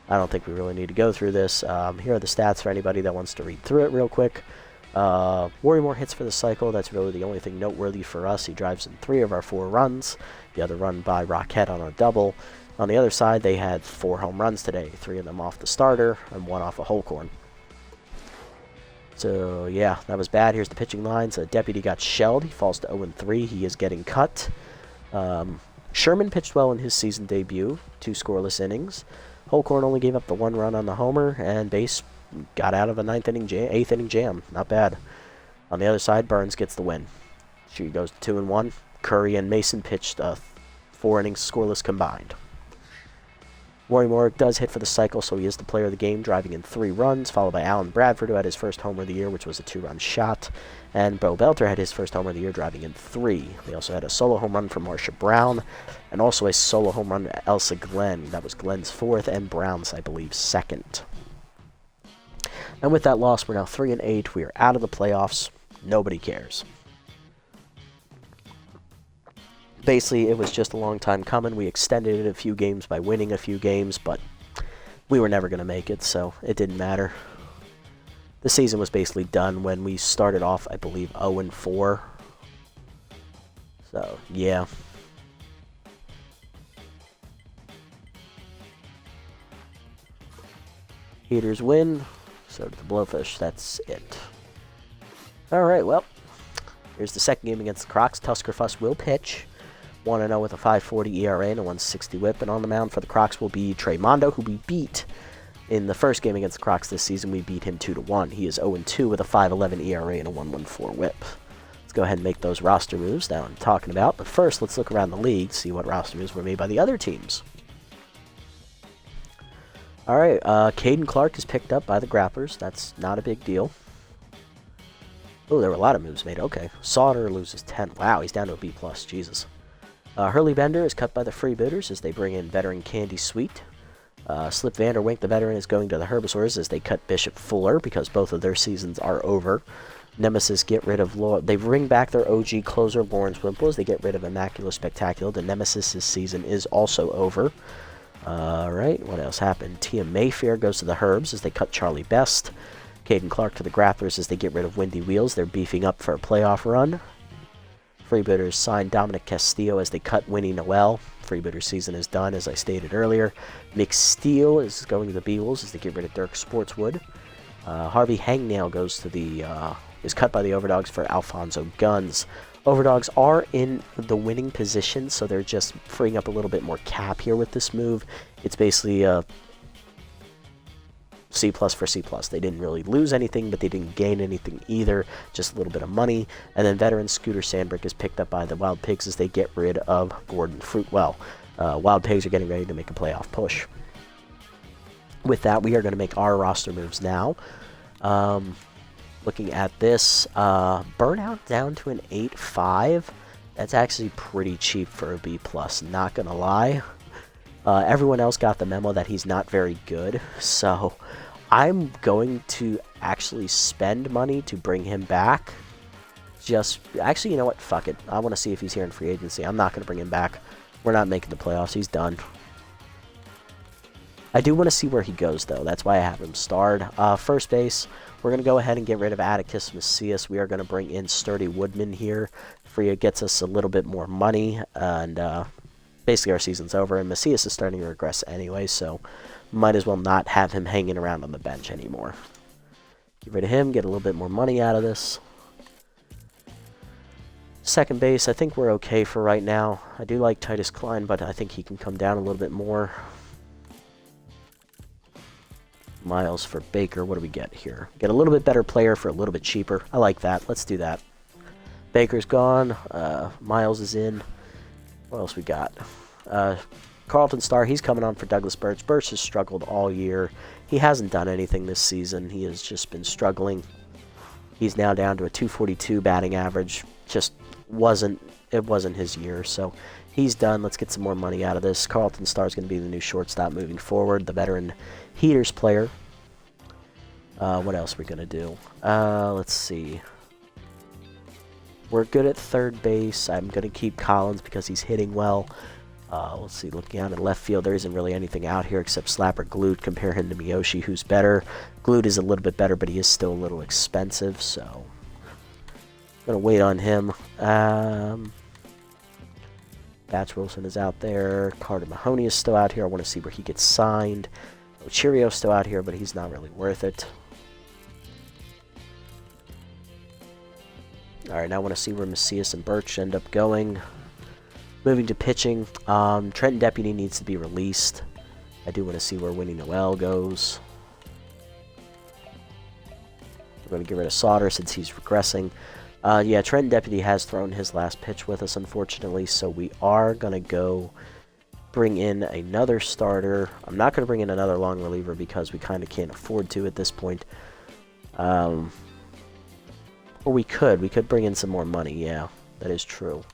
I don't think we really need to go through this. Here are the stats for anybody that wants to read through it real quick. Worrymore hits for the cycle. That's really the only thing noteworthy for us. He drives in 3 of our 4 runs. The other run by Rockhead on a double. On the other side, they had 4 home runs today. 3 of them off the starter and 1 off a Holcorn. So, yeah, that was bad. Here's the pitching lines. Deputy got shelled. He falls to 0-3. He is getting cut. Sherman pitched well in his season debut. 2 scoreless innings. Holcorn only gave up the 1 run on the homer, and Base got out of a 8th inning jam. Not bad. On the other side, Burns gets the win. She goes to 2-1. Curry and Mason pitched 4 innings scoreless combined. Worrymore does hit for the cycle, so he is the player of the game, driving in 3 runs, followed by Alan Bradford, who had his first homer of the year, which was a 2-run shot. And Bo Belter had his first homer of the year, driving in 3. They also had a solo home run from Marcia Brown, and also a solo home run to Elsa Glenn. That was Glenn's 4th, and Brown's, I believe, 2nd. And with that loss, we're now 3-8. We are out of the playoffs. Nobody cares. Basically, it was just a long time coming. We extended it a few games by winning a few games, but we were never going to make it, so it didn't matter. The season was basically done when we started off, I believe, 0-4. So, yeah. Heaters win. So did the Blowfish. That's it. Alright, well, here's the second game against the Crocs. Tusker Fuss will pitch. 1-0 with a 5.40 ERA and a 1.60 whip. And on the mound for the Crocs will be Trey Mondo, who we beat in the first game against the Crocs this season. We beat him 2-1. He is 0-2 with a 5.11 ERA and a 1.14 whip. Let's go ahead and make those roster moves that I'm talking about. But first, let's look around the league, see what roster moves were made by the other teams. Alright, Caden Clark is picked up by the Grapplers. That's not a big deal. Oh, there were a lot of moves made. Okay. Sauter loses 10. Wow, he's down to a B+. Jesus. Hurley Bender is cut by the Freebooters as they bring in veteran Candy Sweet. Slip Vanderwink, the veteran, is going to the Herbivores as they cut Bishop Fuller because both of their seasons are over. Nemesis get rid of... They bring back their OG closer, Lawrence Wimple, as they get rid of Immaculate Spectacular. The Nemesis' season is also over. Alright, what else happened? Tia Mayfair goes to the Herbs as they cut Charlie Best. Caden Clark to the Grapplers as they get rid of Windy Wheels. They're beefing up for a playoff run. Freebooters signed Dominic Castillo as they cut Winnie Noel. Freebooters season is done, as I stated earlier. Mick Steele is going to the Beagles as they get rid of Dirk Sportswood. Harvey Hangnail goes to the is cut by the Overdogs for Alfonso Guns. Overdogs are in the winning position, so they're just freeing up a little bit more cap here with this move. It's basically C+ for C+. They didn't really lose anything, but they didn't gain anything either. Just a little bit of money. And then veteran Scooter Sandbrick is picked up by the Wild Pigs as they get rid of Gordon Fruitwell. Wild Pigs are getting ready to make a playoff push. With that, we are going to make our roster moves now. Looking at this, Burnout down to an 8.5. That's actually pretty cheap for a B+, not going to lie. Everyone else got the memo that he's not very good, so I'm going to actually spend money to bring him back. Actually, you know what? Fuck it. I want to see if he's here in free agency. I'm not going to bring him back. We're not making the playoffs. He's done. I do want to see where he goes, though. That's why I have him starred. First base, we're going to go ahead and get rid of Atticus Macias. We are going to bring in Sturdy Woodman here. Freya gets us a little bit more money, and basically our season's over, and Macias is starting to regress anyway, so might as well not have him hanging around on the bench anymore. Get rid of him, get a little bit more money out of this. Second base, I think we're okay for right now. I do like Titus Klein, but I think he can come down a little bit more. Miles for Baker. What do we get here? Get a little bit better player for a little bit cheaper. I like that. Let's do that. Baker's gone. Miles is in. What else we got? Carlton Starr, he's coming on for Douglas Birch. Birch has struggled all year. He hasn't done anything this season. He has just been struggling. He's now down to a 242 batting average. It wasn't his year, so he's done. Let's get some more money out of this. Carlton Starr is going to be the new shortstop moving forward, the veteran Heaters player. What else are we going to do? Let's see. We're good at third base. I'm going to keep Collins because he's hitting well. Let's see, looking out in left field, there isn't really anything out here except Slapper Glute. Compare him to Miyoshi, who's better. Glute is a little bit better, but he is still a little expensive, so I'm going to wait on him. Batch Wilson is out there. Carter Mahoney is still out here. I want to see where he gets signed. Cheerio's still out here, but he's not really worth it. Alright, now I want to see where Macias and Birch end up going. Moving to pitching, Trenton Deputy needs to be released. I do want to see where Winnie Noel goes. We're going to get rid of Sauter since he's regressing. Yeah, Trenton Deputy has thrown his last pitch with us, unfortunately, so we are going to go bring in another starter. I'm not going to bring in another long reliever because we kind of can't afford to at this point. Or we could bring in some more money, yeah, that is true.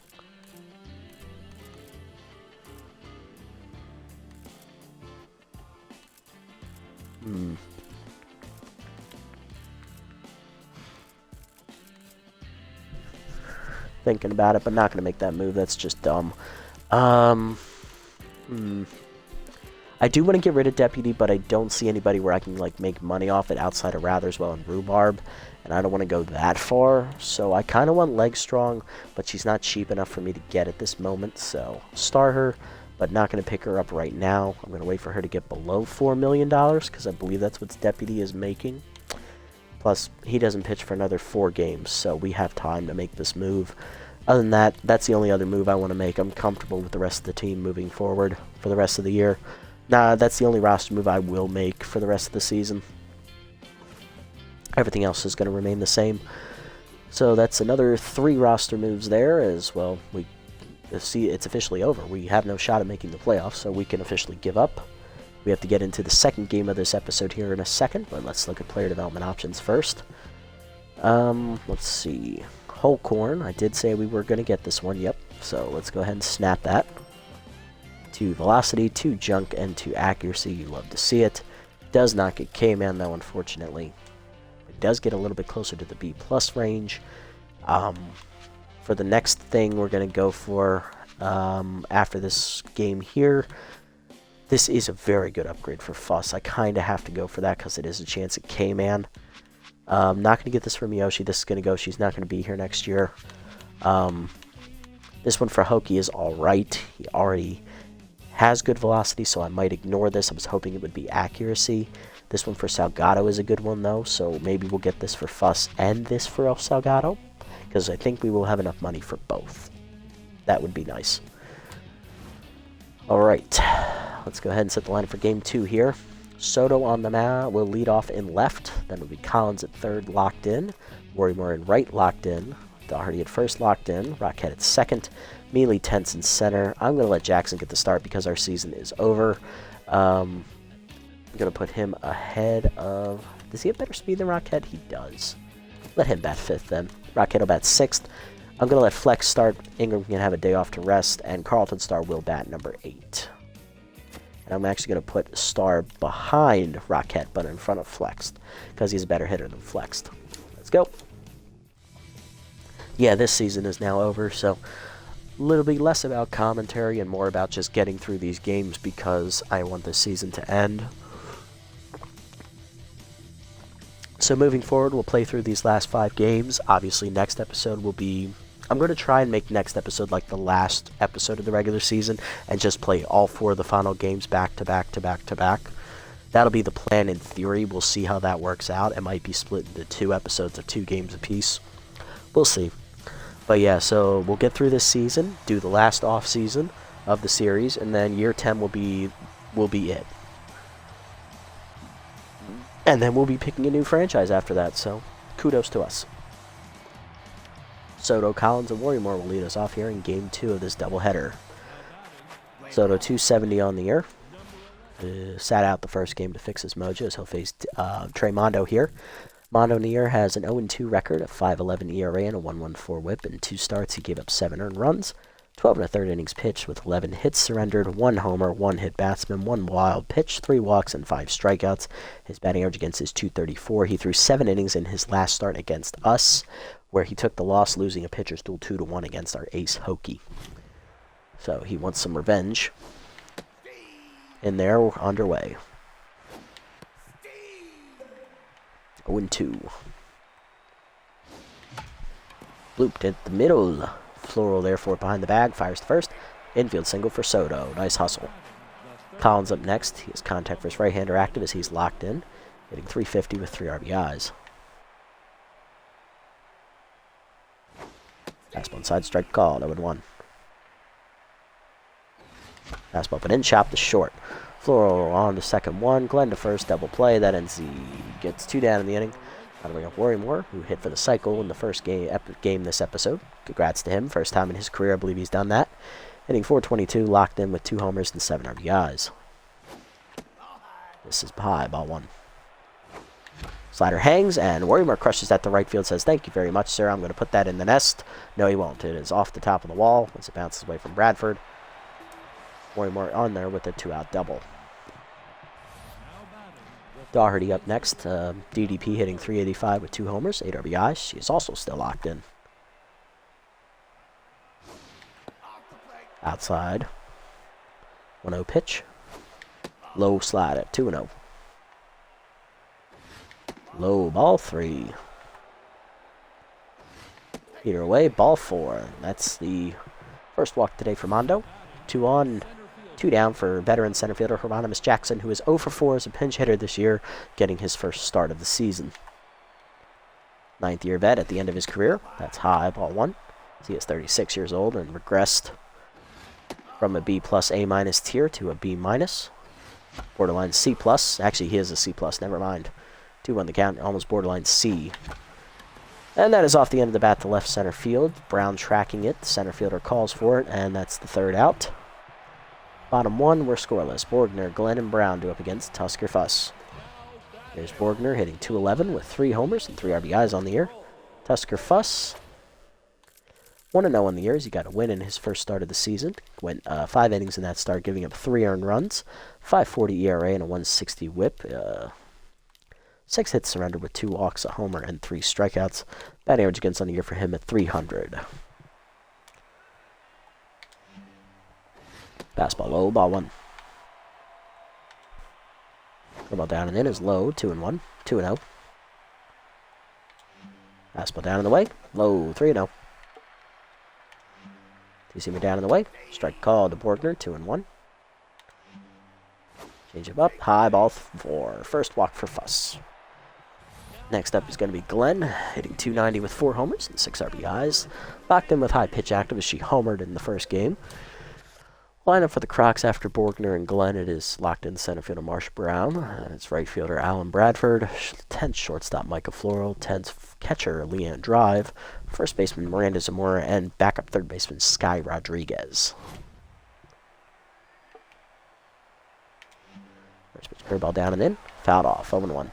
Thinking about it, but not going to make that move. That's just dumb. I do want to get rid of Deputy, but I don't see anybody where I can like make money off it outside of Ratherswell and Rhubarb, and I don't want to go that far. So I kind of want Legstrong, but she's not cheap enough for me to get at this moment. So star her, but not going to pick her up right now. I'm going to wait for her to get below $4 million because I believe that's what Deputy is making. Plus, he doesn't pitch for another 4 games, so we have time to make this move. Other than that, that's the only other move I want to make. I'm comfortable with the rest of the team moving forward for the rest of the year. Nah, that's the only roster move I will make for the rest of the season. Everything else is going to remain the same. So that's another 3 roster moves there as well. See, it's officially over. We have no shot at making the playoffs, so we can officially give up. We have to get into the second game of this episode here in a second, but let's look at player development options first. Let's see. Holcorn, I did say we were going to get this one, yep. So let's go ahead and snap that. 2 velocity, 2 junk, and 2 accuracy. You love to see it. Does not get K-Man, though, unfortunately. It does get a little bit closer to the B+ range. For the next thing we're going to go for after this game here, this is a very good upgrade for Fuss. I kind of have to go for that because it is a chance at K-Man. Not going to get this from Yoshi. This is going to go. She's not going to be here next year. This one for Hokie is alright. He already has good velocity, so I might ignore this. I was hoping it would be accuracy. This one for Salgado is a good one, though, so maybe we'll get this for Fuss and this for El Salgado, because I think we will have enough money for both. That would be nice. Alright. Let's go ahead and set the lineup for game 2 here. Soto on the mound will lead off in left. Then it'll be Collins at third, locked in. Worrymore in right, locked in. Doherty at first, locked in. Rockhead at second. Mealy Tense in center. I'm going to let Jackson get the start because our season is over. I'm going to put him ahead of... Does he have better speed than Rockhead? He does. Let him bat 5th then. Rockhead will bat 6th. I'm going to let Flex start. Ingram can have a day off to rest. And Carlton Starr will bat number 8. I'm actually going to put Star behind Rockette, but in front of Flexed, because he's a better hitter than Flexed. Let's go. Yeah, this season is now over, so a little bit less about commentary and more about just getting through these games because I want this season to end. So moving forward, we'll play through these last 5 games. Obviously, next episode will be... I'm going to try and make next episode like the last episode of the regular season and just play all 4 of the final games back to back to back to back. That'll be the plan in theory. We'll see how that works out. It might be split into 2 episodes of 2 games apiece. We'll see. But yeah, so we'll get through this season, do the last off season of the series, and then year 10 will be it. And then we'll be picking a new franchise after that, so kudos to us. Soto, Collins, and Worrymore will lead us off here in Game 2 of this doubleheader. Soto 270 on the year. Sat out the first game to fix his mojo as he'll face Trey Mondo here. Mondo in the year has an 0-2 record, a 5.11 ERA, and a 1.14 whip. In 2 starts, he gave up 7 earned runs, 12 1/3 innings pitched with 11 hits surrendered, 1 homer, 1 hit batsman, 1 wild pitch, 3 walks, and 5 strikeouts. His batting average against is .234. He threw 7 innings in his last start against us, where he took the loss, losing a pitcher's duel 2-1 against our ace Hokie. So he wants some revenge. In there, we're underway. 0-2. Looped at the middle. Floral therefore behind the bag. Fires to first. Infield single for Soto. Nice hustle. Collins up next. He has contact for his right-hander active as he's locked in. Hitting .350 with 3 RBIs. Fastball inside, strike called. 0-1. Fastball up and in, chopped to short. Floral on to second one. Glenn to first, double play. That ends he gets 2 down in the inning. That'll bring up Worrymore, who hit for the cycle in the first game this episode. Congrats to him. First time in his career, I believe he's done that. Hitting .422, locked in with 2 homers and 7 RBIs. This is high, ball 1. Slider hangs, and Worrymore crushes at the right field, says, "Thank you very much, sir. I'm going to put that in the nest." No, he won't. It is off the top of the wall as it bounces away from Bradford. Worrymore on there with a 2-out double. Dougherty up next. DDP hitting .385 with 2 homers, 8 RBIs. She is also still locked in. Outside. 1-0 pitch. Low slide at 2-0. Low ball 3. Heater away, ball 4. That's the first walk today for Mondo. 2 on, 2 down for veteran center fielder Hieronymus Jackson, who is 0 for 4 as a pinch hitter this year, getting his first start of the season. 9th year vet at the end of his career. That's high, ball 1. He is 36 years old and regressed from a B+ A- tier to a B-, borderline C+. Actually, he is a C+, never mind. 2-1 the count, almost borderline C. And that is off the end of the bat to left center field. Brown tracking it. The center fielder calls for it, and that's the 3rd out. Bottom 1, we're scoreless. Borgner, Glenn, and Brown do up against Tusker Fuss. There's Borgner hitting .211 with 3 homers and 3 RBIs on the year. Tusker Fuss, 1-0 on the year as he got a win in his first start of the season. Went 5 innings in that start, giving up 3 earned runs, 5.40 ERA, and a 1.60 whip. 6 hits surrendered with 2 walks, a homer, and 3 strikeouts. Batting average against on the year for him at .300. Fastball low, ball 1. Curveball down and in is low, 2-1, 2-0. Fastball down and away, low, 3-0. Two-seamer down and away, strike called to Borgner, 2-1. Change him up, high ball 4. First walk for Fuss. Next up is going to be Glenn, hitting .290 with 4 homers and 6 RBIs. Locked in with high pitch active as she homered in the first game. Lineup for the Crocs after Borgner and Glenn. It is locked in center fielder Marsh Brown. It's right fielder Alan Bradford. 10th shortstop Micah Floral. 10th catcher Leanne Drive. First baseman Miranda Zamora. And backup third baseman Sky Rodriguez. First pitch curveball down and in. Fouled off. 0-1.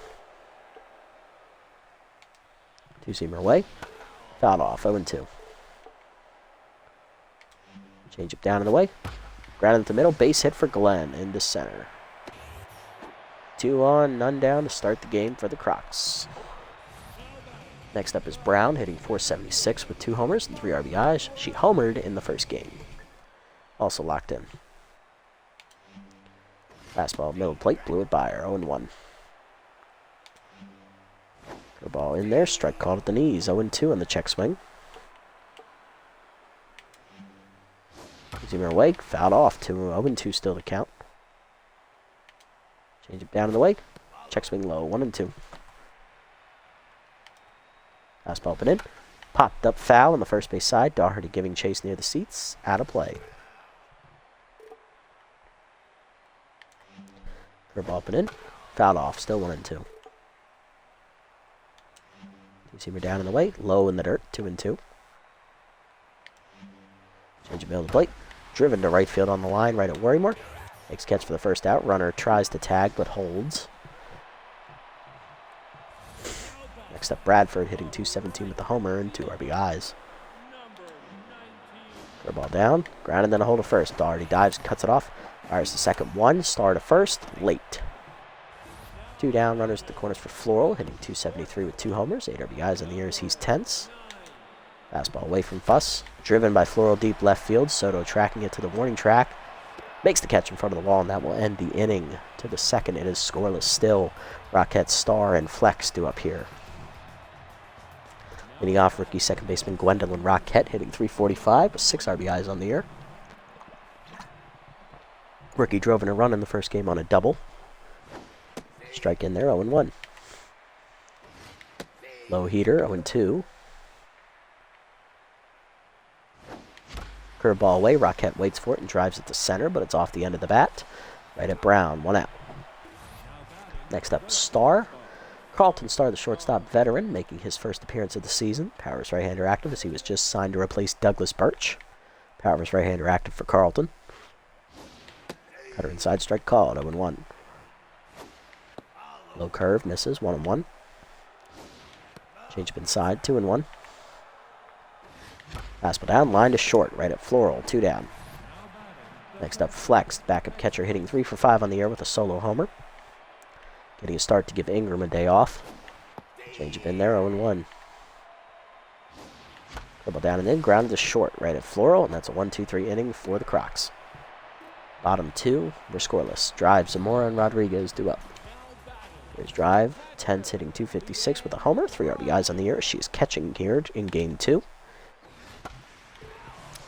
Two-seamer away. Fouled off. 0-2. Change up down and away. Grounded into the middle. Base hit for Glenn into center. 2 on, none down to start the game for the Crocs. Next up is Brown, hitting .476 with 2 homers and 3 RBIs. She homered in the first game. Also locked in. Fastball, middle plate, blew it by her. 0-1. Curveball in there, strike called at the knees. 0-2 on the check swing. Zoomer away, fouled off. 0-2 still to count. Change it down in the way. Check swing low, 1-2. Fastball up and in. Popped up foul on the first base side. Dougherty giving chase near the seats. Out of play. Curveball up and in. Fouled off, still 1-2. Two-seamer down in the way, low in the dirt, 2-2. Change of middle of the plate. Driven to right field on the line, right at Worrymore. Makes catch for the first out. Runner tries to tag, but holds. Next up, Bradford hitting .217 with the homer and 2 RBIs. Curveball down, grounded, then a hold to first. Doherty dives, cuts it off. Fires the second one. Star to first, late. 2 down, runners at the corners for Floral, hitting .273 with 2 homers. 8 RBIs in the years. He's tense. Fastball away from Fuss. Driven by Floral deep left field. Soto tracking it to the warning track. Makes the catch in front of the wall, and that will end the inning. To the second, it is scoreless still. Rocket, Star, and Flex due up here. Leading off, rookie second baseman Gwendolyn Rocket hitting .345 with 6 RBIs on the year. Rookie drove in a run in the first game on a double. Strike in there, 0-1. Low heater, 0-2. Curveball away, Rocket waits for it and drives it to center, but it's off the end of the bat. Right at Brown, 1 out. Next up, Star. Carlton Star, the shortstop veteran, making his first appearance of the season. Powers right-hander active as he was just signed to replace Douglas Birch. Powers right-hander active for Carlton. Cutter inside, strike called, 0-1. Low curve, misses, 1-1. Change up inside, 2-1. Fastball down, line to short, right at Floral, 2 down. Next up, Flex, backup catcher hitting 3 for 5 on the year with a solo homer. Getting a start to give Ingram a day off. Change up in there, 0-1. Double down and in, grounded to short, right at Floral, and that's a 1-2-3 inning for the Crocs. Bottom 2, we're scoreless. Drive, Zamora and Rodriguez due up. Here's Drive, Tense hitting .256 with a homer, 3 RBIs on the year. She's catching here in game 2.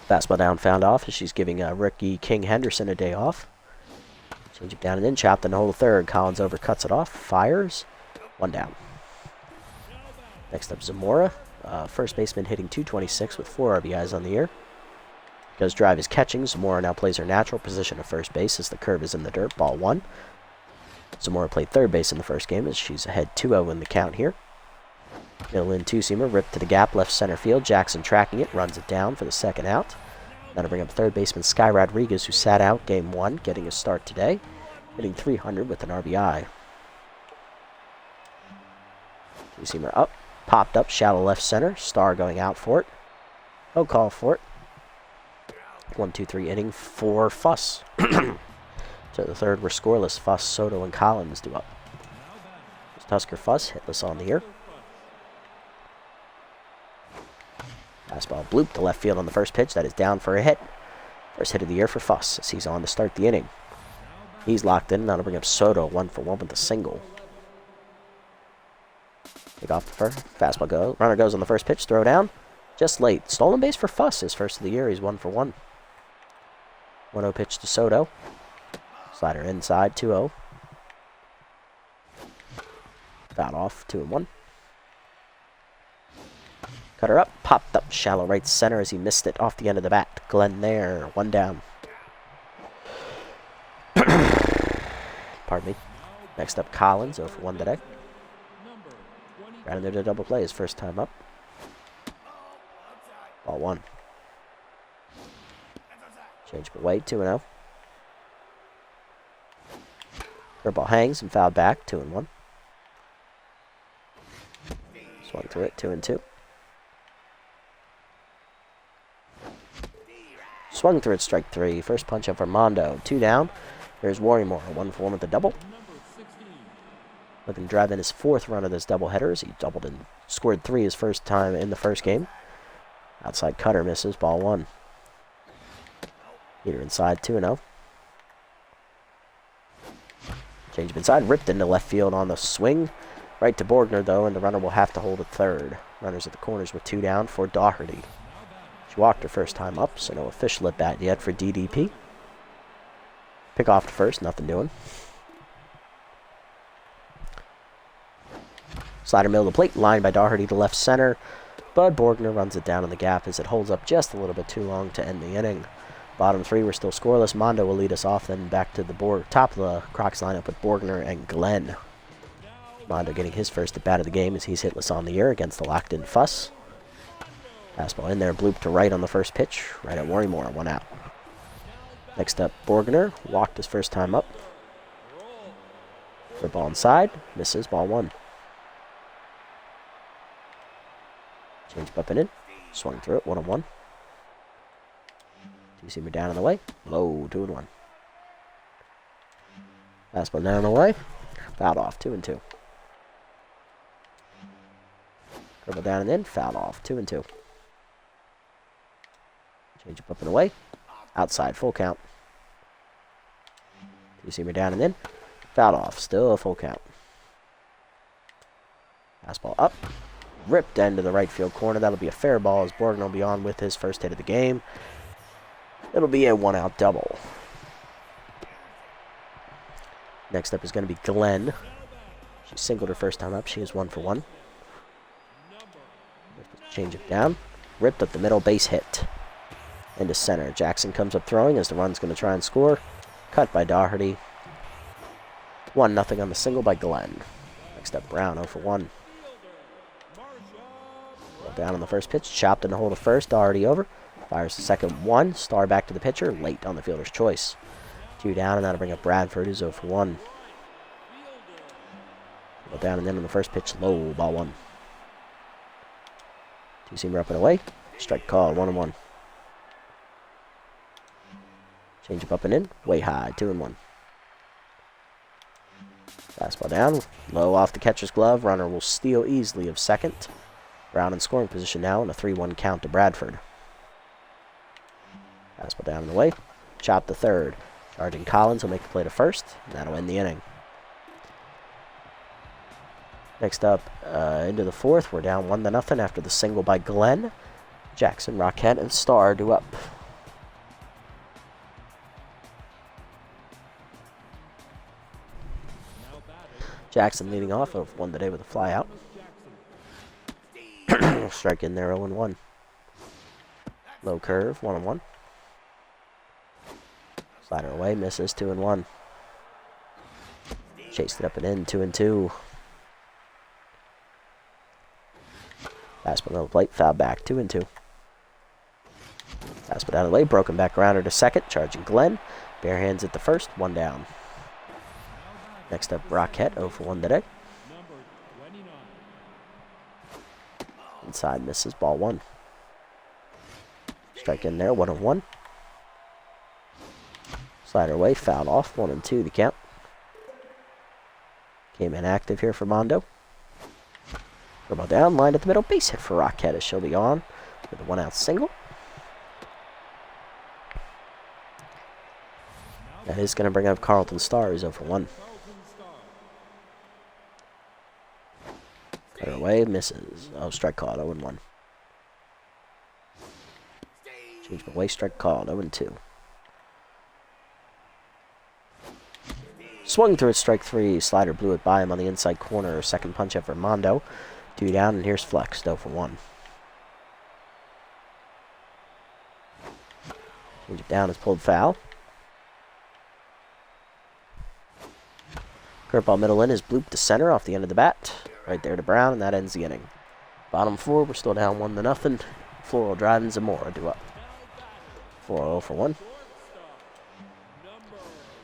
Fastball down, found off as she's giving rookie King Henderson a day off. Change it down and in, chopped in the hole third. Collins over, cuts it off, fires, 1 down. Next up, Zamora, first baseman hitting .226 with 4 RBIs on the year. Because Drive is catching, Zamora now plays her natural position of first base as the curve is in the dirt, ball 1. Zamora played third base in the first game as she's ahead 2-0 in the count here. Middle in two-seamer, ripped to the gap, left center field. Jackson tracking it, runs it down for the second out. That'll bring up third baseman Sky Rodriguez, who sat out game 1, getting a start today, hitting .300 with an RBI. Two-seamer up, popped up, shallow left center. Star going out for it. No call for it. 1-2-3 inning for Fuss. To the third, we're scoreless. Fuss, Soto, and Collins due up. Tusker Fuss, hitless on the year. Fastball bloop to left field on the first pitch. That is down for a hit. First hit of the year for Fuss as he's on to start the inning. He's locked in. That'll bring up Soto 1 for 1 with a single. Take off the first. Fastball go. Runner goes on the first pitch. Throw down. Just late. Stolen base for Fuss. His first of the year. He's 1 for 1. 1-0 pitch to Soto. Slider inside. 2-0. Got off. 2-1. Cutter up, popped up, shallow right center as he missed it off the end of the bat. Glenn there, 1 down. Pardon me. Next up, Collins, 0 for 1 today. Right in there to double play his first time up. Ball 1. Change away, 2-0. Curveball hangs and fouled back, 2-1. Swung through it, 2-2. Swung through it, strike 3. First punch of Armando. 2 down. There's Worrymore, 1 for 1 with the double. Looking to drive in his 4th run of this doubleheader as he doubled and scored 3 his first time in the first game. Outside cutter misses, ball 1. Heater inside, 2-0. Change inside, ripped into left field on the swing. Right to Borgner, though, and the runner will have to hold at third. Runners at the corners with 2 down for Doherty. She walked her first time up, so no official at bat yet for DDP. Pick off to first, nothing doing. Slider middle of the plate, line by Doherty to left center. But Borgner runs it down in the gap as it holds up just a little bit too long to end the inning. Bottom 3, we're still scoreless. Mondo will lead us off, then back to the top of the Crocs lineup with Borgner and Glenn. Mondo getting his first at bat of the game as he's hitless on the year against the locked-in Fuss. Fastball in there, bloop to right on the first pitch, right at Worrymore, 1 out. Next up, Borgner, walked his first time up. For ball inside, misses, ball 1. Change up and in, swung through it, 1-1. Two-seamer down and away, low, 2-1. Fastball down and away, fouled off, 2-2. Curveball down and in, fouled off, 2-2. Change up and away, outside, full count. Two-seamer down and in, fouled off, still a full count. Fastball up, ripped into the right field corner. That'll be a fair ball as Borgner will be on with his first hit of the game. It'll be a 1-out double. Next up is going to be Glenn. She singled her first time up. She is 1 for 1. Change it down. Ripped up the middle, base hit. Into center. Jackson comes up throwing as the run's going to try and score. Cut by Dougherty. 1-0 on the single by Glenn. Next up, Brown, 0 for 1. Down on the first pitch. Chopped in the hole to first. Dougherty over. Fires the second 1. Star back to the pitcher. Late on the fielder's choice. 2 down, and that'll bring up Bradford, who's 0 for 1. Down and in on the first pitch. Low, ball 1. Two-seamer up and away. Strike call, 1-1. Change up and in. Way high, 2-1. Fastball down. Low off the catcher's glove. Runner will steal easily of second. Brown in scoring position now and a 3-1 count to Bradford. Fastball down and away. Chop to third. Charging Collins will make the play to first, and that'll end the inning. Next up, into the fourth, we're down 1-0 after the single by Glenn. Jackson, Rockette, and Starr due up. Jackson leading off of 1 today with a fly out. Strike in there, 0-1. Low curve, 1-1. Slider away, misses, 2-1. Chased it up and in, 2-2. Fastball on the plate, foul back, 2-2. Fastball down the way, broken back grounder to second, charging Glenn. Bare hands at the first, 1 down. Next up, Rockette, 0 for 1 today. Inside misses, ball 1. Strike in there, 1-1. Slider away, fouled off, 1-2 the count. Came in active here for Mondo. Ball down, line at the middle, base hit for Rockette as she'll be on with a 1-out single. That is going to bring up Carlton Starr, who's 0 for 1. Cut her away, misses. Oh, strike called, 0-1. Change away, strike called, 0-2. Swung through it, strike 3. Slider blew it by him on the inside corner. Second punch up for Mondo. 2 down, and here's Flex, 0 for 1. Change it down, it's pulled foul. Curveball middle in is blooped to center off the end of the bat. Right there to Brown, and that ends the inning. Bottom 4, we're still down 1-0. Floral Drive and Zamora due up. 4-0 for 1.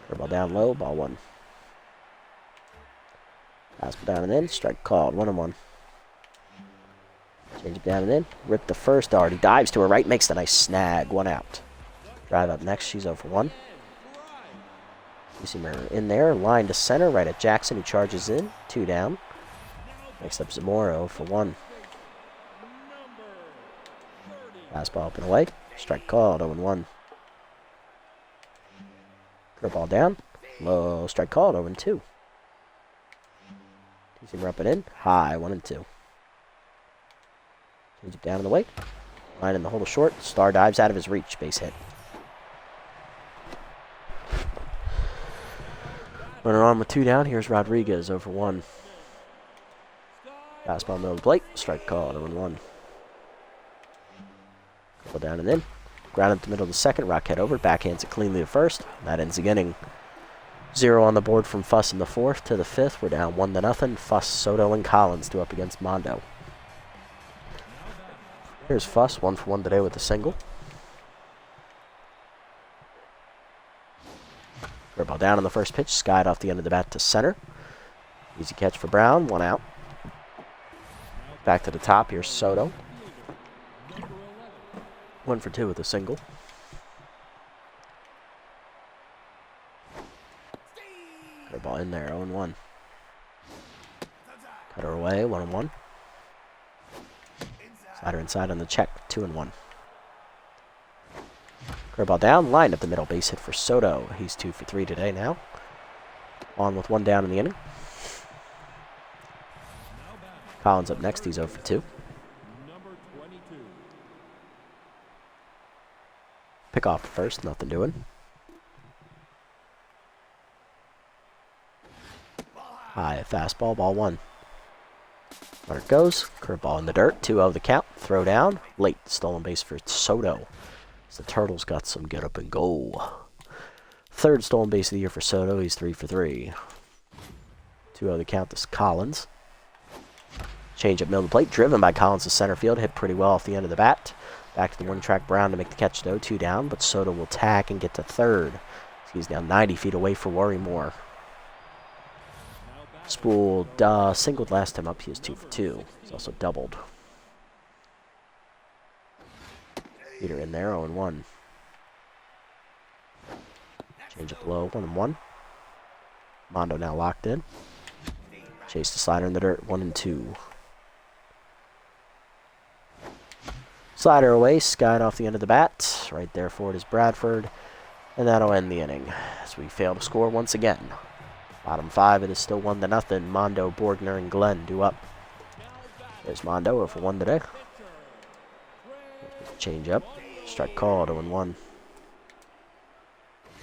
Curveball down low, ball 1. Fastball down and in, strike called, 1-1. Change it down and in, rip the first, Dougherty dives to her right, makes the nice snag, 1 out. Drive up next, she's 0 for 1. You see her in there, line to center, right at Jackson, who charges in, 2 down. Next up, Zamora, 0 for 1. Fastball up and away, strike called, 0-1. Curveball down, low, strike called, 0-2. Two-seamer up and in, high, 1-2. Change it down and away, line in the hole to short, Starr dives out of his reach, base hit. Runner on with 2 down, here's Rodriguez, 0 for 1. Fastball middle of the plate, strike called, 0-1. Couple down and in. Ground up the middle of the second, Rockette over, backhands it cleanly to first. That ends the inning. 0 on the board from Fuss in the 4th to the 5th. We're down 1-0. Fuss, Soto, and Collins due up against Mondo. Here's Fuss, 1 for 1 today with a single. Curveball down on the first pitch, skied off the end of the bat to center. Easy catch for Brown, 1 out. Back to the top, here's Soto. 1 for 2 with a single. Curveball in there, 0-1. Cutter away, 1-1. Slider inside on the check, 2-1. Curveball down, lined up the middle, base hit for Soto. He's 2 for 3 today now. On with 1 down in the inning. Collins up next, he's 0 for 2. Pick off first, nothing doing. High fastball, ball 1. Runner goes, curveball in the dirt, 2-0 the count, throw down, late stolen base for Soto. The Turtles got some get up and go. 3rd stolen base of the year for Soto, he's 3 for 3. 2-0 the count, this is Collins. Change up middle of the plate, driven by Collins to center field, hit pretty well off the end of the bat. Back to the one-track Brown to make the catch though, 2 down, but Soto will tag and get to 3rd. He's now 90 feet away for Worrymore. Spool singled last time up, he is 2 for 2. He's also doubled. Peter in there, 0-1. Change up low, 1-1. Mondo now locked in. Chase the slider in the dirt, 1-2. Slider away, skied off the end of the bat. Right there for it is Bradford. And that'll end the inning as we fail to score once again. Bottom 5, it is still 1-0. Mondo, Borgner, and Glenn due up. There's Mondo, 0 for 1 today. Change up. Strike called, 0-1.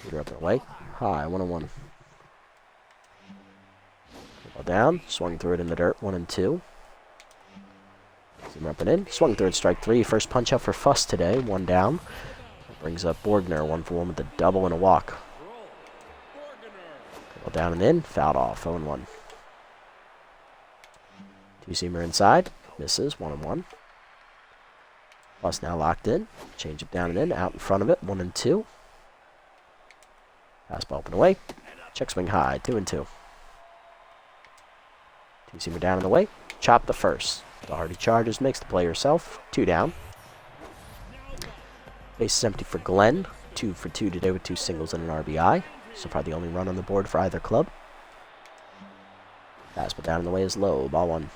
Peter up and away. High, 1-1. Ball down. Swung through it in the dirt, 1-2. Zoomer up and in. Swung through it, strike 3. First punch out for Fuss today, 1 down. Brings up Borgner, 1 for 1 with a double and a walk. Ball down and in. Fouled off, 0-1. Two-seamer inside. Misses, 1-1. Fuss now locked in. Change up down and in. Out in front of it. 1-2. Fastball up and away. Check swing high. 2-2. Two-seamer down and away. Chop the first. Doherty charges. Makes the play herself. 2 down. Base is empty for Glenn. 2 for 2 today with 2 singles and an RBI. So far the only run on the board for either club. Fastball down and away is low. Ball 1.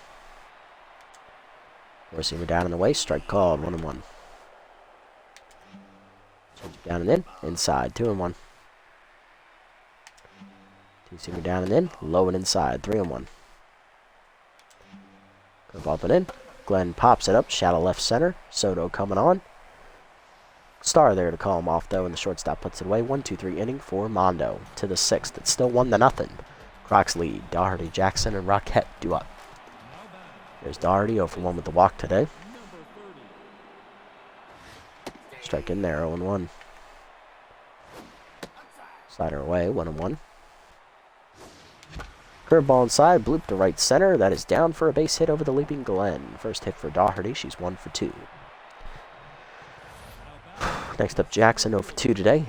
Four-seamer down and away, strike called, 1-1. Change it down and in, inside, 2-1. Two-seamer down and in, low and inside, 3-1. Curve up and in. Glenn pops it up, shallow left center. Soto coming on. Star there to call him off though, and the shortstop puts it away. 1-2-3 inning for Mondo. To the 6th, it's still 1-0. Crocs lead. Doherty, Jackson, and Roquette due up. There's Doherty, 0 for 1 with the walk today. Strike in there, 0-1. Slider away, 1-1. Curveball inside, bloop to right center. That is down for a base hit over the leaping Glenn. First hit for Doherty, she's 1 for 2. Next up, Jackson, 0 for 2 today.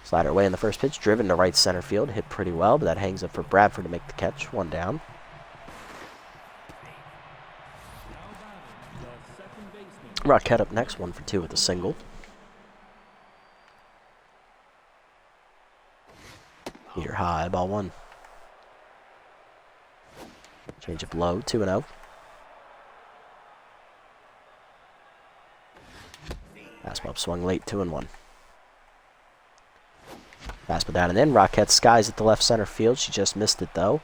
Slider away in the first pitch, driven to right center field, hit pretty well, but that hangs up for Bradford to make the catch, 1 down. Roquette up next, 1 for 2 with a single. Meter high, ball 1. Change up low, 2-0. Fastball up swung late, 2-1. Fastball down and in. Roquette skies at the left center field. She just missed it though.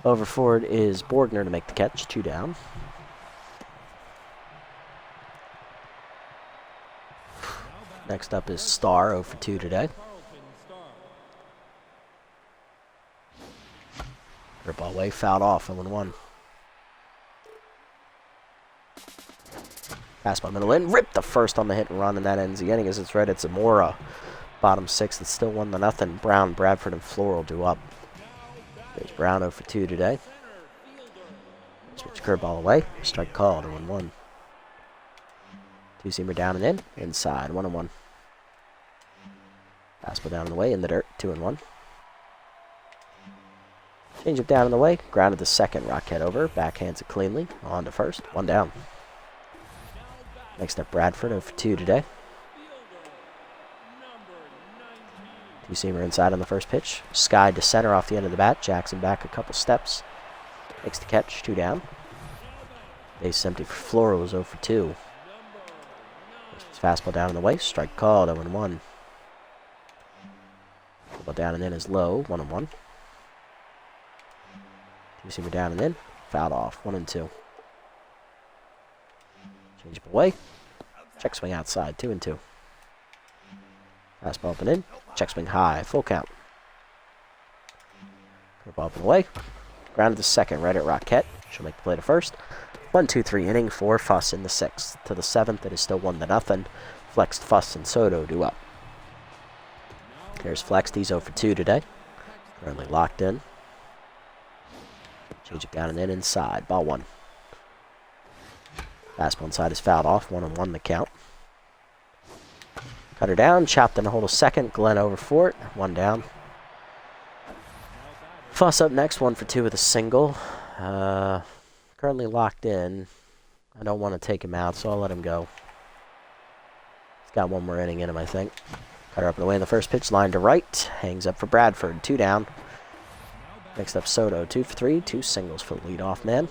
Over forward is Borgner to make the catch. 2 down. Next up is Star, 0 for 2 today. Curveball away, fouled off, 0-1. Fastball middle in, ripped the first on the hit and run, and that ends the inning as it's right at Zamora. Bottom 6, it's still 1-0. Brown, Bradford, and Floral do up. There's Brown 0 for 2 today. Switch curveball away. Strike called, 0-1. Two-seamer down and in. Inside, 1-1. Fastball down and away in the dirt, 2-1. Change up down and away. Grounded to second. Rockhead over. Backhands it cleanly. On to first. 1 down. Next up, Bradford 0 for 2 today. Two-seamer inside on the first pitch. Skied to center off the end of the bat. Jackson back a couple steps. Makes the catch. 2 down. Base empty for Floral, was 0 for 2. Fastball down and away. Strike called, 0-1. Ball down and in is low, 1-1. Two-seamer down and in. Fouled off, 1-2. Change up away. Check swing outside, 2-2. Fastball up and in. Check swing high, full count. Curveball up and away. Grounded to second, right at Rockette. She'll make the play to first. 1-2-3 inning for Fuss in the 6th. To the 7th, it is still 1-0. Flexed, Fuss, and Soto do up. Here's Flexed. He's 0 for 2 today. Currently locked in. Change it down and in inside. Ball 1. Fastball inside is fouled off. 1-1 the count. Cutter down. Chopped in a hold of second. Glenn over for it. 1 down. Fuss up next. 1 for 2 with a single. Currently locked in. I don't want to take him out, so I'll let him go. He's got 1 more inning in him, I think. Cutter up and away in the first pitch. Line to right. Hangs up for Bradford. 2 down. Next up, Soto. 2 for 3. 2 singles for the leadoff man.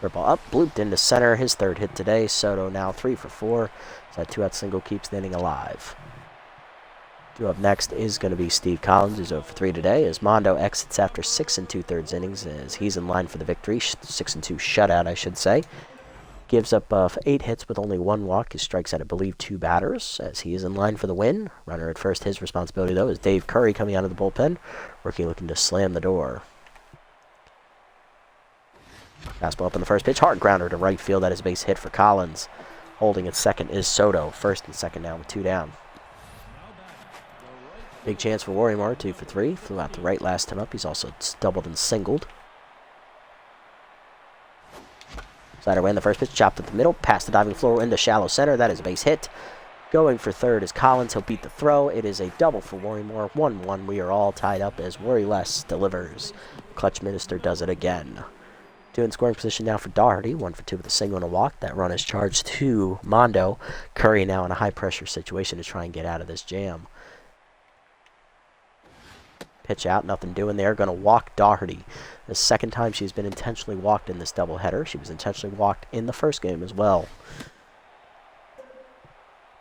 Curveball up. Blooped into center. His 3rd hit today. Soto now 3 for 4. So that 2-out single keeps the inning alive. Due up next is going to be Steve Collins, who's 0 for 3 today, as Mondo exits after 6 2/3 innings, as he's in line for the victory. 6-2 shutout, I should say. Gives up 8 hits with only 1 walk. He strikes out, I believe, 2 batters, as he is in line for the win. Runner at first. His responsibility, though, is Dave Curry coming out of the bullpen. Rookie looking to slam the door. Fastball up in the first pitch. Hard grounder to right field. That is a base hit for Collins. Holding at second is Soto. First and second down with 2 down. Big chance for Worrymore, 2 for 3. Flew out to right last time up. He's also doubled and singled. Slider away in the first pitch. Chopped at the middle. Past the diving Floral into shallow center. That is a base hit. Going for third is Collins. He'll beat the throw. It is a double for Worrymore. 1-1. We are all tied up as Worryless delivers. Clutch Minister does it again. 2 in scoring position now for Doherty. 1 for 2 with a single and a walk. That run is charged to Mondo. Curry now in a high-pressure situation to try and get out of this jam. Pitch out, nothing doing there. Going to walk Doherty. The second time she's been intentionally walked in this doubleheader. She was intentionally walked in the first game as well.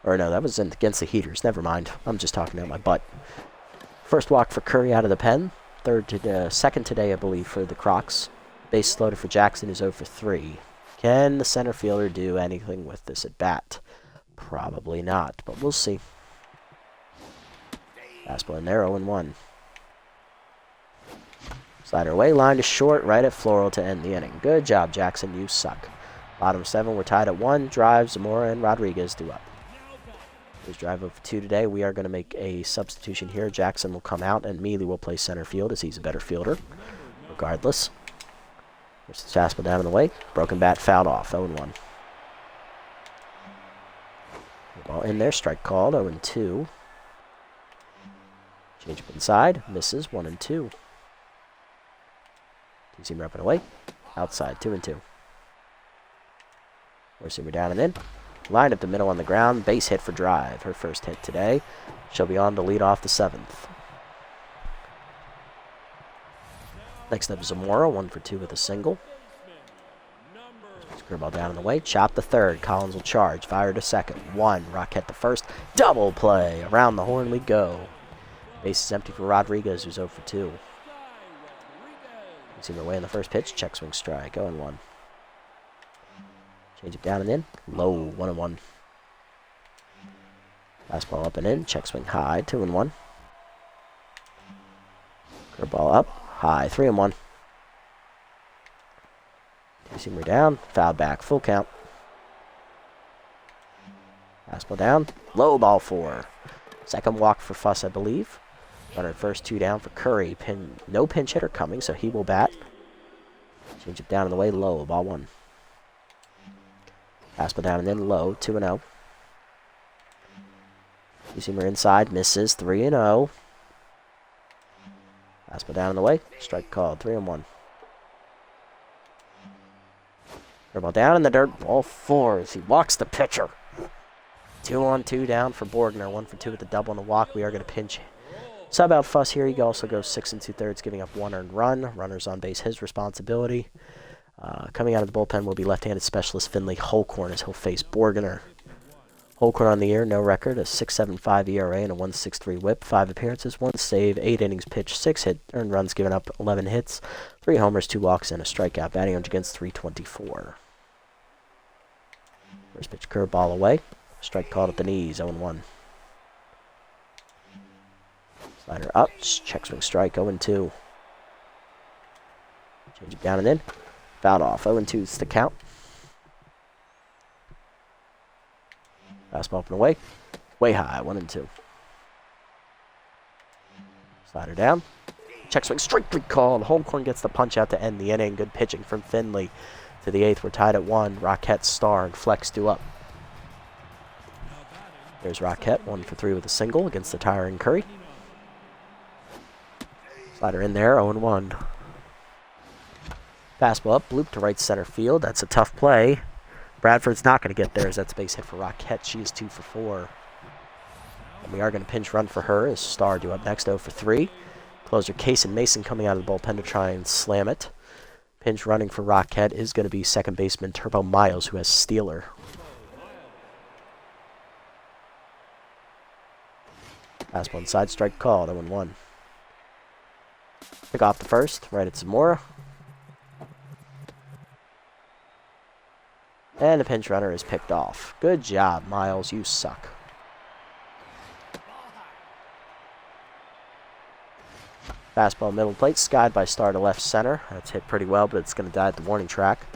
Or no, that was against the Heaters. Never mind. I'm just talking out my butt. First walk for Curry out of the pen. Second today, I believe, for the Crocs. Base loaded for Jackson, who's 0 for 3. Can the center fielder do anything with this at bat? Probably not, but we'll see. Fastball in there, 0-1. Slider away, line to short, right at Floral to end the inning. Good job, Jackson. You suck. Bottom 7, we're tied at 1. Drive, Zamora, and Rodriguez do up. Here's drive over 2 today. We are going to make a substitution here. Jackson will come out, and Mealy will play center field as he's a better fielder, regardless. Here's the fastball down in the way. Broken bat, fouled off, 0-1. Ball in there, strike called, 0-2. Change up inside, misses, 1-2. Two-seamer up and away, outside, 2-2. Four-seamer down and in. Line up the middle on the ground, base hit for drive. Her first hit today. She'll be on to lead off the 7th. Next up, Zamora, 1 for 2 with a single. Curveball down in the way, chop the third. Collins will charge, fire to second. 1, Rockette the first. Double play. Around the horn we go. Base is empty for Rodriguez, who's 0 for 2. You see him away in the first pitch. Check swing strike, 0-1. Change it down and in. Low, 1-1. Fastball up and in. Check swing high, 2-1. Curveball up, high, 3-1. Two-seamer down, foul back, full count. Fastball down. Low, ball 4. Second walk for Fuss, I believe. Runner at first, 2 down for Curry. No pinch hitter coming, so he will bat. Change it down in the way, low, ball 1. Fastball down and then low, 2-0. Two-seamer inside, misses, 3-0. Fastball down in the way, strike called, 3-1. Curveball down in the dirt, ball 4 as he walks the pitcher. 2-on-2 down for Borgner, 1 for 2 with the double and a walk. We are going to pinch sub out Fuss here. He also goes 6 2/3, giving up 1 earned run. Runners on base, his responsibility. Coming out of the bullpen will be left-handed specialist Finley Holcorn as he'll face Borgner. Holcorn on the year, no record, a 6.75 ERA and a 1.63 WHIP. 5 appearances, 1 save, 8 innings pitched, 6 earned runs given up, 11 hits, 3 homers, 2 walks, and a strikeout. Batting average against .324. First pitch curveball away. Strike called at the knees, 0-1. Slider up, check swing strike, 0-2. Change it down and in. Fouled off, 0-2 is the count. Fastball up and away. Way high, 1-2. Slider down. Check swing strike called. Holmcorn gets the punch out to end the inning. Good pitching from Finley. To the 8th, we're tied at 1. Rocket, Star, and Flex due up. There's Rocket, 1 for 3 with a single against the tiring Curry. Slider in there, 0-1. Fastball up, loop to right center field. That's a tough play. Bradford's not going to get there as that's a base hit for Rocket. She is 2 for 4. And we are going to pinch run for her as Star due up next, 0 for 3. Closer Case and Mason coming out of the bullpen to try and slam it. Pinch running for Rocket is going to be second baseman Turbo Miles, who has Steeler. Fastball inside, strike called, 0-1. Pick off the first, right at Zamora. And the pinch runner is picked off. Good job, Miles, you suck. Fastball middle plate, skied by Star to left center. That's hit pretty well, but it's going to die at the warning track.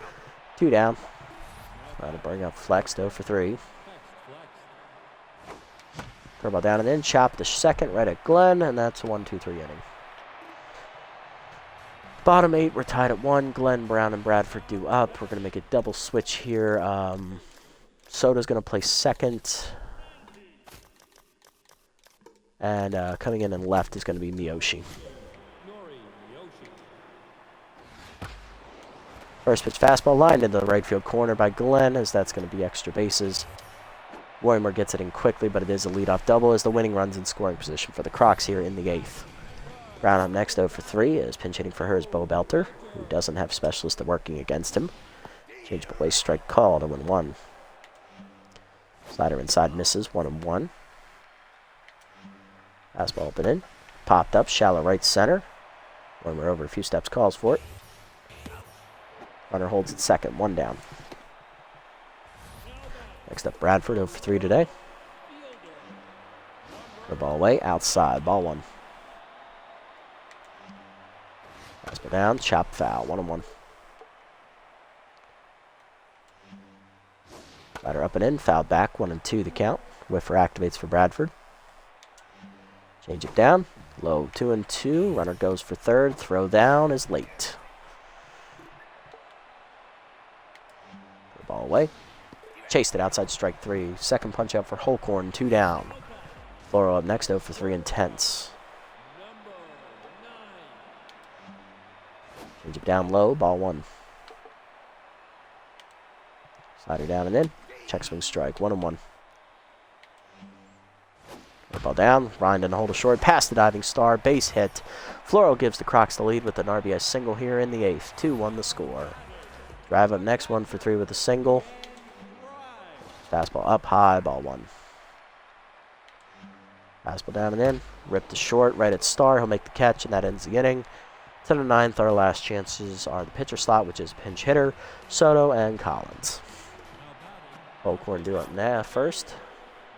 2 down. Trying to bring up Flex, 0 for 3. Curveball down and in, chop the second right at Glenn, and that's a 1-2-3 inning. Bottom 8, we're tied at 1. Glenn, Brown, and Bradford due up. We're going to make a double switch here. Soda's going to play second. And coming in and left is going to be Miyoshi. First pitch fastball lined into the right field corner by Glenn, as that's going to be extra bases. Warrimer gets it in quickly, but it is a leadoff double as the winning run's in scoring position for the Crocs here in the 8th. Brown up next, 0 for 3, is pinch hitting for her is Bo Belter, who doesn't have specialist working against him. Change away, strike called, 0-1. Slider inside misses, 1-1. Fastball up and in. Popped up, shallow right center. Warrimer over a few steps, calls for it. Runner holds at second, 1 down. Next up, Bradford, 0 for 3 today. The ball away, outside, ball 1. Fastball down, chop foul, 1-1. Slider up and in, foul back, 1-2 the count. Whiffer activates for Bradford. Change it down, low, 2-2. Runner goes for third, throw down is late. The ball away. Chased it outside strike 3. Second punch out for Holcorn, 2 down. Floro up next, 0 for 3 intense. Change it down low, ball 1. Slider down and in. Check swing strike, 1-1. Ball down, Ryan doesn't hold a short, past the diving Star, base hit. Floro gives the Crocs the lead with an RBI single here in the 8th. 2-1 the score. Drive up next, 1 for 3 with a single. Fastball up high, ball 1. Fastball down and in, ripped to short, right at Star. He'll make the catch, and that ends the inning. To the 9th, our last chances are the pitcher slot, which is pinch hitter, Soto, and Collins. Holcorn due up now first.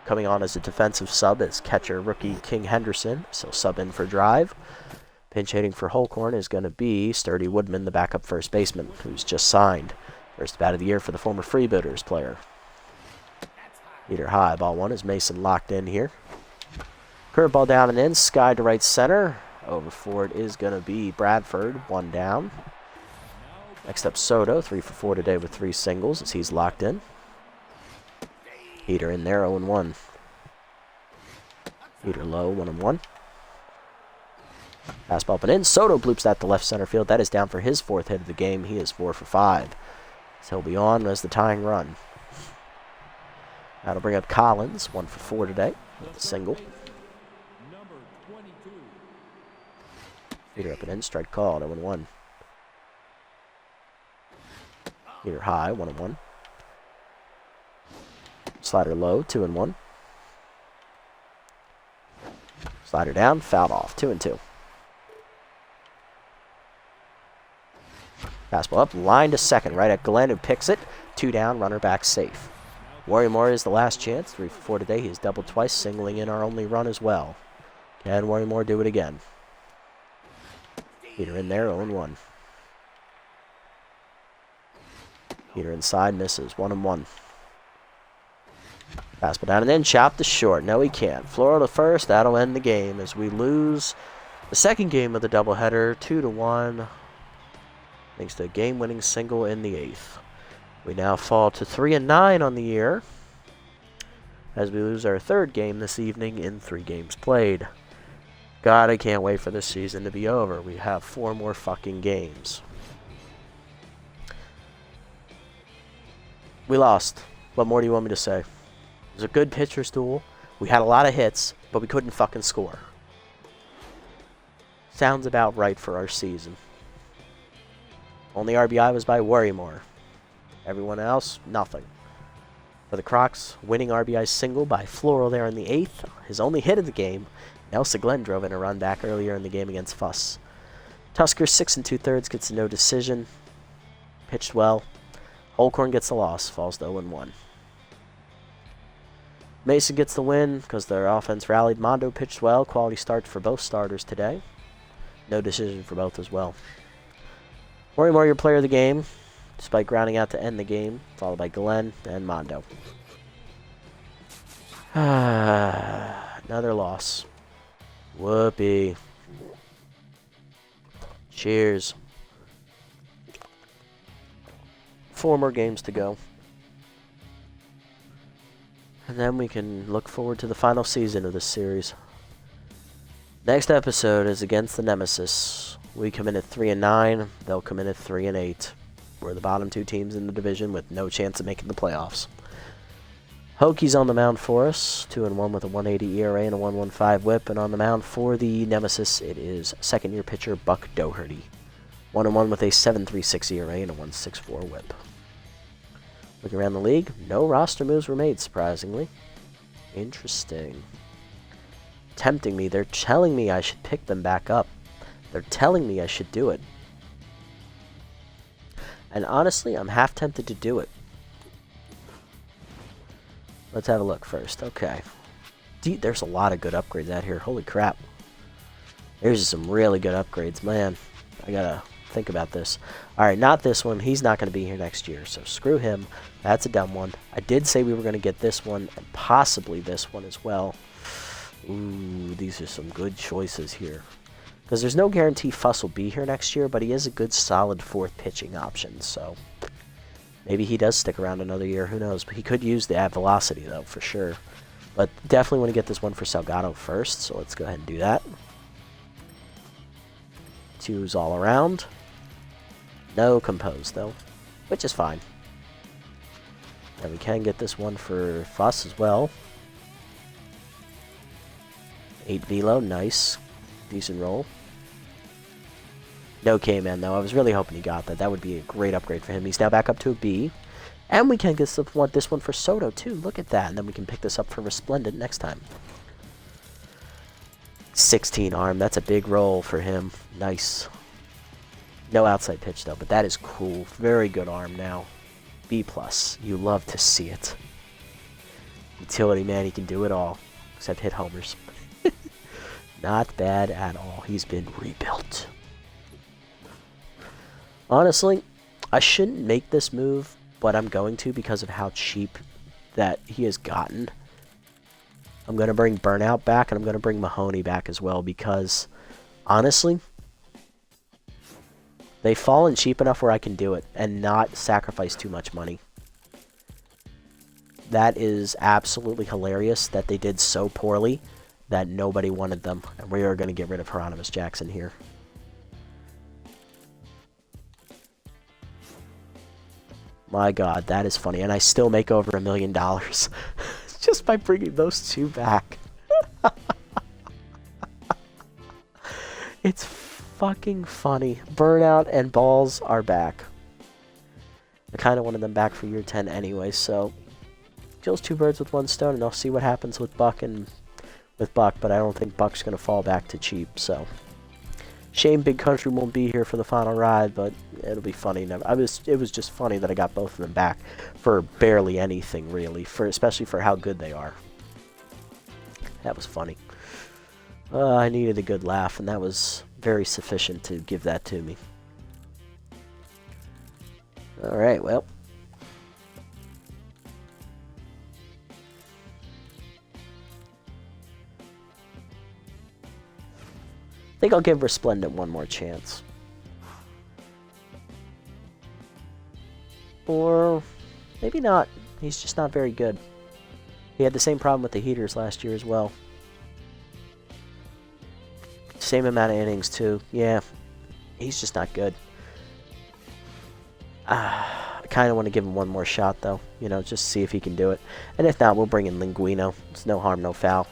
Coming on as a defensive sub is catcher rookie King Henderson, so sub in for drive. Pinch hitting for Holcorn is going to be Sturdy Woodman, the backup first baseman, who's just signed. First bat of the year for the former Freebooters player. Heater high, ball one is Mason locked in here. Curveball down and in, Sky to right center. Over for it is going to be Bradford, one down. Next up, Soto, 3 for 4 today with 3 singles as he's locked in. Heater in there, 0-1. Heater low, 1-1. Fastball up and in. Soto bloops that to left center field. That is down for his 4th hit of the game. He is 4 for 5. So he'll be on as the tying run. That'll bring up Collins, 1 for 4 today with a single. Heater up and in, strike called, 0-1. Heater high, 1-1. Slider low, 2-1. Slider down, fouled off, 2-2. Fastball up, line to second, right at Glenn, who picks it. 2 down, runner back safe. Worrymore is the last chance, 3 for 4 today. He's doubled twice, singling in our only run as well. Can Worrymore do it again? Heater in there, 0-1. Heater inside, misses, 1-1. Fastball down and in, chop to short. No, he can't. Florida first, that'll end the game as we lose the second game of the doubleheader, 2-1. Thanks to a game-winning single in the 8th. We now fall to 3-9 on the year as we lose our 3rd game this evening in 3 games played. God, I can't wait for this season to be over. We have 4 more fucking games. We lost. What more do you want me to say? It was a good pitcher's duel. We had a lot of hits, but we couldn't fucking score. Sounds about right for our season. Only RBI was by Worrymore. Everyone else, nothing. For the Crocs, winning RBI single by Floral there in the 8th. His only hit of the game. Nelson Glenn drove in a run back earlier in the game against Fuss. Tusker, 6 2/3, gets a no decision. Pitched well. Holcorn gets the loss, falls to 0-1. Mason gets the win because their offense rallied. Mondo pitched well. Quality start for both starters today. No decision for both as well. Worrymore, your player of the game, despite grounding out to end the game, followed by Glenn and Mondo. Another loss. Whoopee. Cheers. 4 more games to go. And then we can look forward to the final season of this series. Next episode is against the Nemesis. We come in at 3-9. They'll come in at 3-8. We're the bottom 2 teams in the division with no chance of making the playoffs. Hokies on the mound for us, 2-1 with a 1.80 ERA and a 1.15 WHIP, and on the mound for the Nemesis, it is second-year pitcher Buck Doherty, 1-1 with a 7.36 ERA and a 1.64 WHIP. Looking around the league, no roster moves were made, surprisingly. Interesting. Tempting me. They're telling me I should pick them back up. They're telling me I should do it. And honestly, I'm half tempted to do it. Let's have a look first. Okay. There's a lot of good upgrades out here. Holy crap. There's some really good upgrades. Man, I gotta think about this. Alright, not this one. He's not going to be here next year, so screw him. That's a dumb one. I did say we were going to get this one, and possibly this one as well. Ooh, these are some good choices here. Because there's no guarantee Fuss will be here next year, but he is a good, solid 4th pitching option, so maybe he does stick around another year. Who knows? But he could use the velocity, though, for sure. But definitely want to get this one for Salgado first, so let's go ahead and do that. 2s all around. No compose, though, which is fine. And we can get this one for Fuss as well. 8 velo, nice. Decent roll. No K-Man, though. I was really hoping he got that. That would be a great upgrade for him. He's now back up to a B. And we can get this one for Soto, too. Look at that. And then we can pick this up for Resplendent next time. 16 arm. That's a big roll for him. Nice. No outside pitch, though. But that is cool. Very good arm now. B+. You love to see it. Utility man, he can do it all. Except hit homers. Not bad at all. He's been rebuilt. Honestly, I shouldn't make this move, but I'm going to because of how cheap that he has gotten. I'm going to bring Burnout back, and I'm going to bring Mahoney back as well, because, honestly, they've fallen cheap enough where I can do it and not sacrifice too much money. That is absolutely hilarious that they did so poorly that nobody wanted them. And we are going to get rid of Hieronymus Jackson here. My God, that is funny. And I still make over $1 million just by bringing those two back. It's fucking funny. Burnout and Balls are back. I kind of wanted them back for year 10 anyway, so kills two birds with one stone, and I'll see what happens with Buck, but I don't think Buck's going to fall back to cheap, so. Shame Big Country won't be here for the final ride, but it'll be funny. It was just funny that I got both of them back for barely anything, really, especially for how good they are. That was funny. I needed a good laugh, and that was very sufficient to give that to me. Alright, well. I think I'll give Resplendent one more chance. Or maybe not. He's just not very good. He had the same problem with the heaters last year as well. Same amount of innings, too. Yeah, he's just not good. I kind of want to give him one more shot, though. You know, just see if he can do it. And if not, we'll bring in Linguino. It's no harm, no foul.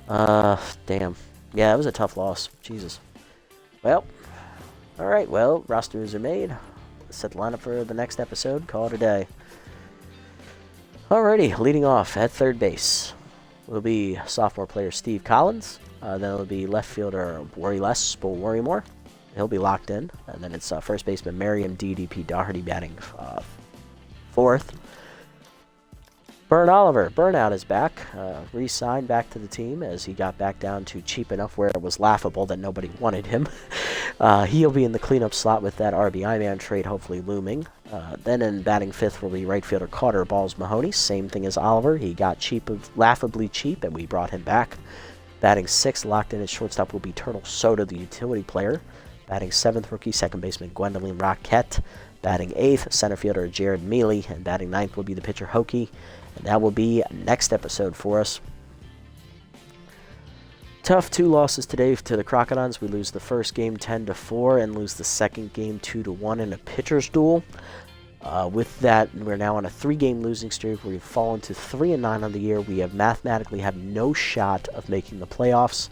Damn. Yeah, that was a tough loss. Jesus. Well, alright, well, rosters are made. Let's set the lineup for the next episode. Call it a day. Alrighty, leading off at third base will be sophomore player Steve Collins. Then it'll be left fielder Worry Less, Bull Worry More. He'll be locked in. And then it's first baseman Merriam DDP Doherty batting fourth. Burnout is back, re-signed back to the team as he got back down to cheap enough where it was laughable that nobody wanted him. He'll be in the cleanup slot with that RBI man trade hopefully looming. Then in batting fifth will be right fielder Carter Balls Mahoney, same thing as Oliver. He got laughably cheap, and we brought him back. Batting sixth, locked in at shortstop, will be Turtle Soda, the utility player. Batting seventh, rookie second baseman Gwendolyn Roquette. Batting eighth, center fielder Jared Mealy, and batting ninth will be the pitcher Hokie. And that will be next episode for us. Tough 2 losses today to the Crocodiles. We lose the first game 10-4 and lose the second game 2-1 in a pitcher's duel. With that, we're now on a 3-game losing streak. We've fallen to 3-9 on the year. We have mathematically have no shot of making the playoffs.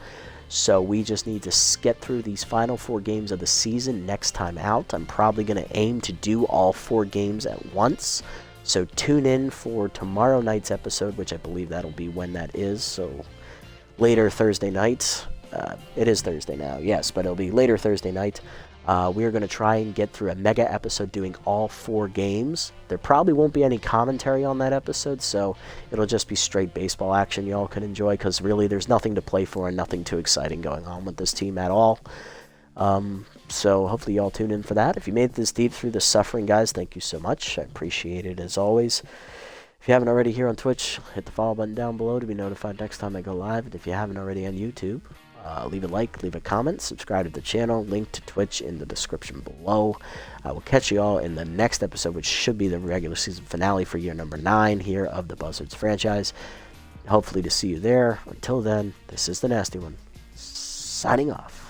So we just need to get through these final 4 games of the season next time out. I'm probably going to aim to do all 4 games at once. So tune in for tomorrow night's episode, which I believe that'll be when that is. So later Thursday night. It is Thursday now, yes, but it'll be later Thursday night. We're going to try and get through a mega episode doing all 4 games. There probably won't be any commentary on that episode, so it'll just be straight baseball action y'all can enjoy, because really there's nothing to play for and nothing too exciting going on with this team at all. So hopefully y'all tune in for that. If you made it this deep through the suffering, guys, thank you so much. I appreciate it as always. If you haven't already here on Twitch, hit the follow button down below to be notified next time I go live. And if you haven't already on YouTube, leave a like, leave a comment, subscribe to the channel, link to Twitch in the description below. I will catch you all in the next episode, which should be the regular season finale for year number 9 here of the Buzzards franchise. Hopefully to see you there. Until then, this is the Nasty One, signing off.